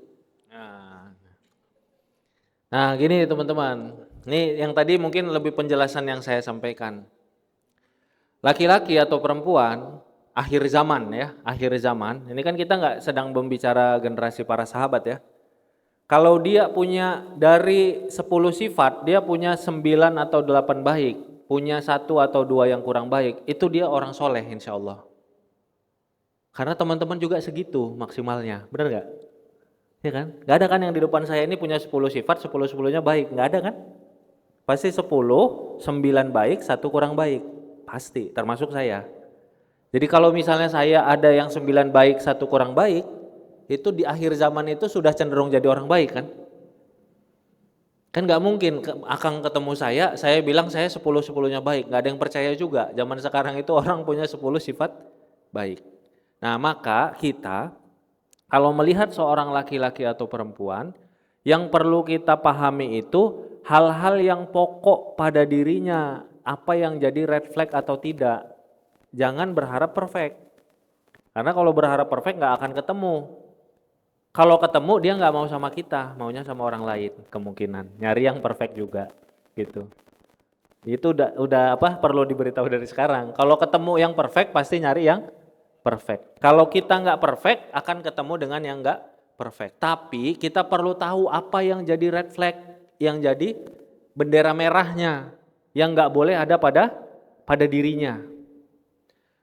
Nah gini teman-teman, ini yang tadi mungkin lebih penjelasan yang saya sampaikan. Laki-laki atau perempuan, akhir zaman ya, akhir zaman, ini kan kita nggak sedang membicara generasi para sahabat ya. Kalau dia punya dari 10 sifat, dia punya 9 atau 8 baik, punya 1 atau 2 yang kurang baik, itu dia orang soleh insya Allah. Karena teman-teman juga segitu maksimalnya, benar nggak? Ya kan? Nggak ada kan yang di depan saya ini punya 10 sifat, 10-10-nya baik, nggak ada kan? Pasti 10, 9 baik, 1 kurang baik, pasti, termasuk saya. Jadi kalau misalnya saya ada yang 9 baik, 1 kurang baik, itu di akhir zaman itu sudah cenderung jadi orang baik kan? Kan nggak mungkin Akang ketemu saya bilang saya 10-10-nya baik, nggak ada yang percaya juga. Zaman sekarang itu orang punya 10 sifat baik. Nah maka kita kalau melihat seorang laki-laki atau perempuan, yang perlu kita pahami itu hal-hal yang pokok pada dirinya, apa yang jadi red flag atau tidak. Jangan berharap perfect, karena kalau berharap perfect nggak akan ketemu. Kalau ketemu dia nggak mau sama kita, maunya sama orang lain kemungkinan. Nyari yang perfect juga, gitu. Itu udah apa perlu diberitahu dari sekarang. Kalau ketemu yang perfect pasti nyari yang perfect. Kalau kita nggak perfect akan ketemu dengan yang nggak perfect. Tapi kita perlu tahu apa yang jadi red flag, yang jadi bendera merahnya, yang nggak boleh ada pada dirinya.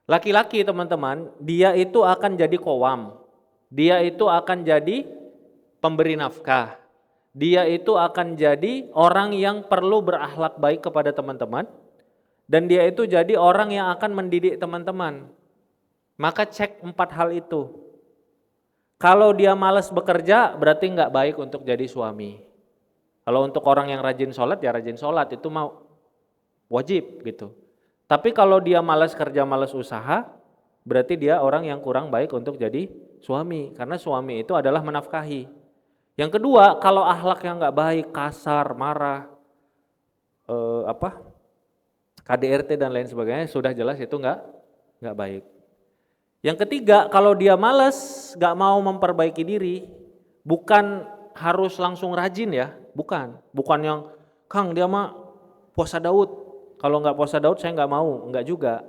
Laki-laki teman-teman, dia itu akan jadi qawam, dia itu akan jadi pemberi nafkah, dia itu akan jadi orang yang perlu berakhlak baik kepada teman-teman, dan dia itu jadi orang yang akan mendidik teman-teman. Maka cek 4 hal itu. Kalau dia malas bekerja berarti nggak baik untuk jadi suami. Kalau untuk orang yang rajin sholat ya rajin sholat, itu mau wajib gitu. Tapi kalau dia malas kerja, malas usaha, berarti dia orang yang kurang baik untuk jadi suami. Karena suami itu adalah menafkahi. Yang kedua, kalau akhlak yang nggak baik, kasar, marah, KDRT dan lain sebagainya, sudah jelas itu nggak baik. Yang ketiga, kalau dia malas, gak mau memperbaiki diri, bukan harus langsung rajin ya, bukan yang Kang dia mah puasa Daud, kalau gak puasa Daud saya gak mau, enggak juga.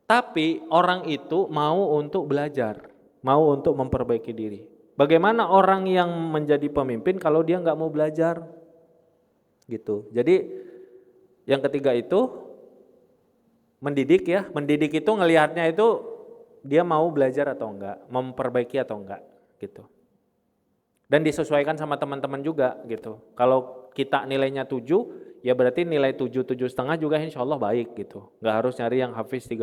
Tapi orang itu mau untuk belajar, mau untuk memperbaiki diri. Bagaimana orang yang menjadi pemimpin kalau dia gak mau belajar? Gitu. Jadi yang ketiga itu mendidik ya, mendidik itu ngelihatnya itu dia mau belajar atau enggak, memperbaiki atau enggak gitu. Dan disesuaikan sama teman-teman juga gitu. Kalau kita nilainya 7, ya berarti nilai 7, 7,5 juga insya Allah baik gitu. Enggak harus nyari yang hafiz 30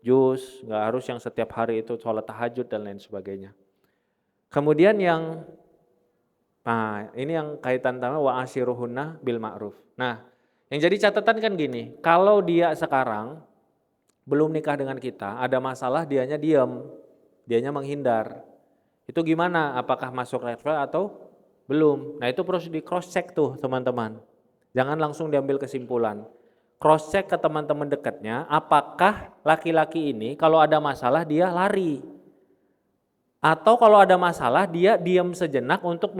juz, enggak harus yang setiap hari itu sholat tahajud dan lain sebagainya. Kemudian ini yang kaitan sama wa ashiruhunna bil ma'ruf. Nah, yang jadi catatan kan gini, kalau dia sekarang belum nikah dengan kita, ada masalah dianya diam, dianya menghindar. Itu gimana? Apakah masuk red flag atau belum? Nah itu harus di cross check tuh teman-teman. Jangan langsung diambil kesimpulan. Cross check ke teman-teman dekatnya, apakah laki-laki ini kalau ada masalah dia lari? Atau kalau ada masalah dia diam sejenak untuk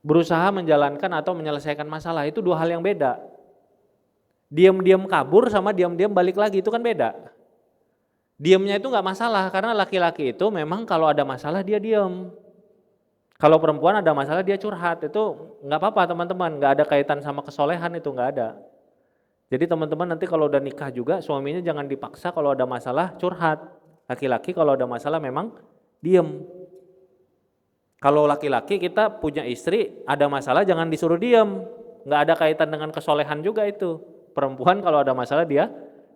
berusaha menjalankan atau menyelesaikan masalah. Itu 2 hal yang beda. Diam-diam kabur sama diam-diam balik lagi itu kan beda. Diamnya itu nggak masalah karena laki-laki itu memang kalau ada masalah dia diam. Kalau perempuan ada masalah dia curhat, itu nggak apa-apa teman-teman, nggak ada kaitan sama kesolehan, itu nggak ada. Jadi teman-teman nanti kalau udah nikah juga suaminya jangan dipaksa kalau ada masalah curhat. Laki-laki kalau ada masalah memang diam. Kalau laki-laki kita punya istri, ada masalah jangan disuruh diam. Nggak ada kaitan dengan kesolehan juga itu. Perempuan kalau ada masalah dia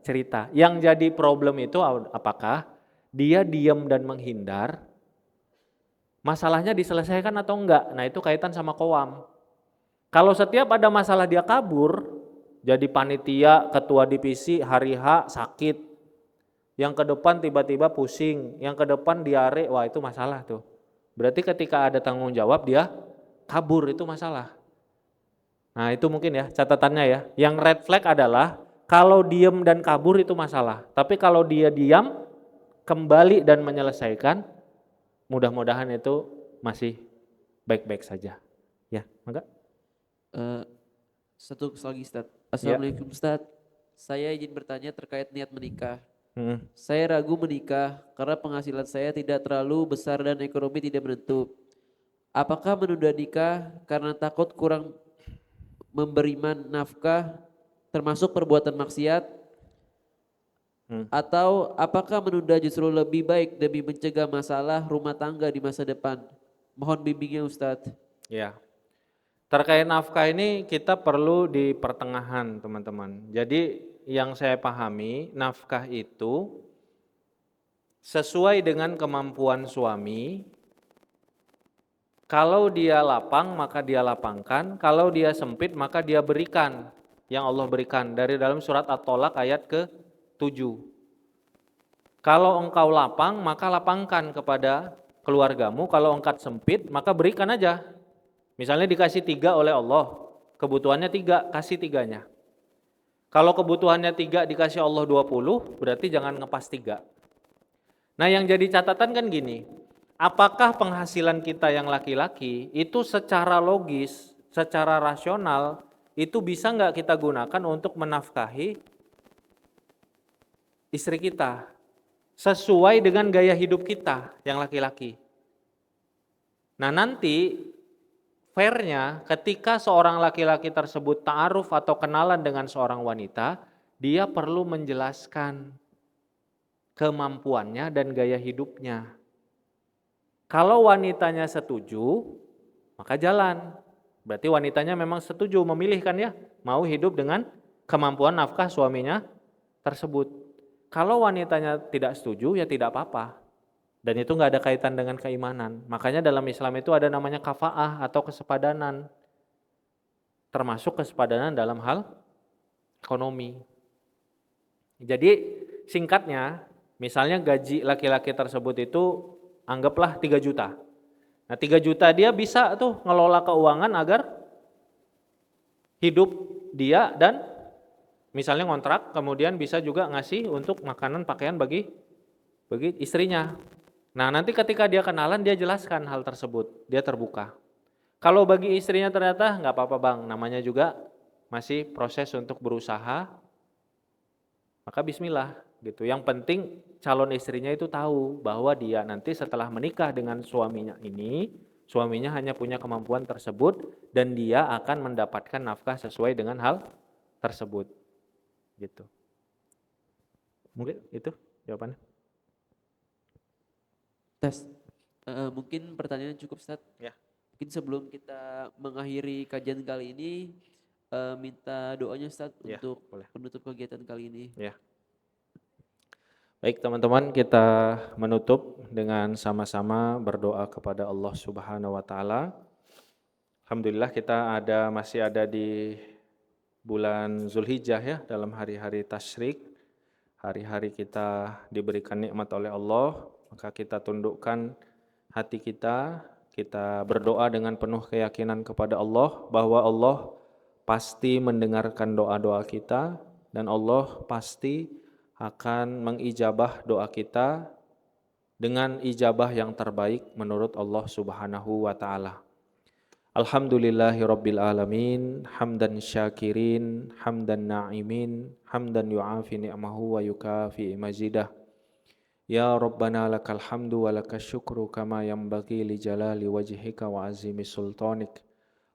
cerita. Yang jadi problem itu apakah dia diam dan menghindar, masalahnya diselesaikan atau enggak. Nah itu kaitan sama qawam. Kalau setiap ada masalah dia kabur, jadi panitia, ketua divisi, hari H sakit, yang ke depan tiba-tiba pusing, yang ke depan diare, wah itu masalah tuh. Berarti ketika ada tanggung jawab dia kabur, itu masalah. Nah itu mungkin ya catatannya ya. Yang red flag adalah kalau diem dan kabur itu masalah. Tapi kalau dia diam, kembali dan menyelesaikan, mudah-mudahan itu masih baik-baik saja. Ya, maka? Eh, Satu lagi Ustaz. Ya. Assalamualaikum Ustaz. Saya izin bertanya terkait niat menikah. Hmm. Saya ragu menikah karena penghasilan saya tidak terlalu besar dan ekonomi tidak menentu. Apakah menunda nikah karena takut kurang memberikan nafkah termasuk perbuatan maksiat, atau apakah menunda justru lebih baik demi mencegah masalah rumah tangga di masa depan? Mohon bimbingnya Ustadz. Ya. Terkait nafkah ini kita perlu di pertengahan teman-teman. Jadi yang saya pahami nafkah itu sesuai dengan kemampuan suami. Kalau dia lapang maka dia lapangkan, kalau dia sempit maka dia berikan yang Allah berikan dari dalam surat At-Tolak ayat ke-7. Kalau engkau lapang maka lapangkan kepada keluargamu, kalau engkau sempit maka berikan aja. Misalnya dikasih 3 oleh Allah, kebutuhannya 3, kasih 3-nya. Kalau kebutuhannya 3 dikasih Allah 20, berarti jangan ngepas 3. Nah yang jadi catatan kan gini, apakah penghasilan kita yang laki-laki itu secara logis, secara rasional, itu bisa nggak kita gunakan untuk menafkahi istri kita sesuai dengan gaya hidup kita yang laki-laki. Nah nanti fairnya ketika seorang laki-laki tersebut ta'aruf atau kenalan dengan seorang wanita, dia perlu menjelaskan kemampuannya dan gaya hidupnya. Kalau wanitanya setuju, maka jalan. Berarti wanitanya memang setuju memilihkan ya, mau hidup dengan kemampuan nafkah suaminya tersebut. Kalau wanitanya tidak setuju, ya tidak apa-apa. Dan itu nggak ada kaitan dengan keimanan. Makanya dalam Islam itu ada namanya kafaah atau kesepadanan. Termasuk kesepadanan dalam hal ekonomi. Jadi singkatnya, misalnya gaji laki-laki tersebut itu anggaplah 3 juta. Nah 3 juta dia bisa tuh ngelola keuangan agar hidup dia dan misalnya ngontrak, kemudian bisa juga ngasih untuk makanan pakaian bagi istrinya. Nah nanti ketika dia kenalan dia jelaskan hal tersebut, dia terbuka. Kalau bagi istrinya ternyata nggak apa-apa bang, namanya juga masih proses untuk berusaha, maka bismillah gitu. Yang penting calon istrinya itu tahu bahwa dia nanti setelah menikah dengan suaminya ini, suaminya hanya punya kemampuan tersebut dan dia akan mendapatkan nafkah sesuai dengan hal tersebut. Gitu. Mungkin itu jawabannya. Tes. Mungkin pertanyaannya cukup Ustaz. Ya. Mungkin sebelum kita mengakhiri kajian kali ini, minta doanya Ustaz Ya, untuk boleh. penutup kegiatan kali ini. Ya. Baik teman-teman, kita menutup dengan sama-sama berdoa kepada Allah Subhanahu wa taala. Alhamdulillah kita masih ada di bulan Zulhijjah ya, dalam hari-hari tasyrik. Hari-hari kita diberikan nikmat oleh Allah, maka kita tundukkan hati kita berdoa dengan penuh keyakinan kepada Allah bahwa Allah pasti mendengarkan doa-doa kita dan Allah pasti akan mengijabah doa kita dengan ijabah yang terbaik menurut Allah Subhanahu wa taala. Alhamdulillahirabbil alamin, hamdan syakirin, hamdan na'imin, hamdan yu'afi ni'amahu wa yukafi mazidah. Ya Rabbana lakal hamdu wa lakas syukru kama yanbaghi li jalali wajhika wa azimi sultanik.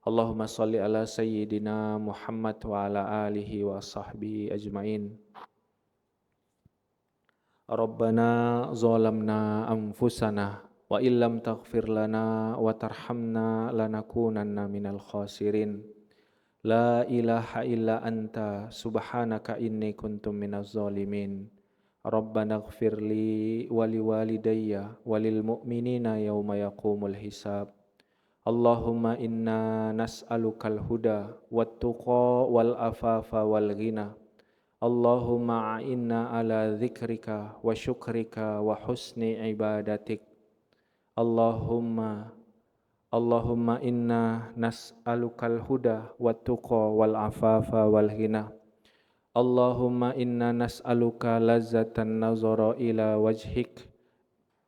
Allahumma salli ala sayyidina Muhammad wa ala alihi wa sahbihi ajmain. Rabbana zalamna anfusana wa illam taghfir lana wa tarhamna lanakunanna minal khasirin. La ilaha illa anta subhanaka inni kuntu minaz zalimin. Rabbana ighfirli wa liwalidayya walil mu'minina yawma yaqumul hisab. Allahumma inna nas'alukal huda wat tuqa wal afafa wal ghina. Allahumma a'inna ala dzikrika wa syukrika wa husni ibadatik. Allahumma inna nas'alukal huda wat tuqa wal afafa wal ghina. Allahumma inna nas'aluka lazzatan nazara ila wajhik.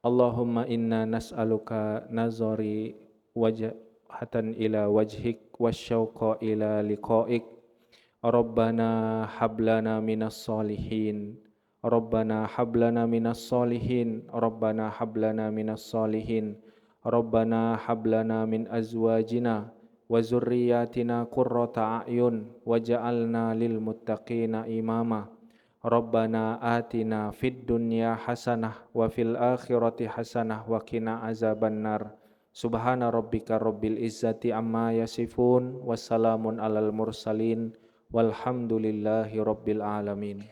Allahumma inna nas'aluka nazari wajhatan ila wajhik wasyauqa ila liqa'ik. Rabbana hablana minas solihin. Rabbana hablana minas solihin. Rabbana hablana minas solihin. Rabbana hablana min azwajina wa zurriyatina qurrata a'yun waj'alna lil muttaqina imama. Rabbana atina fid dunya hasanah wa fil akhirati hasanah wa qina azabannar. Subhana rabbika rabbil izzati amma yasifun wassalamun alal mursalin walhamdulillahi rabbil alamin.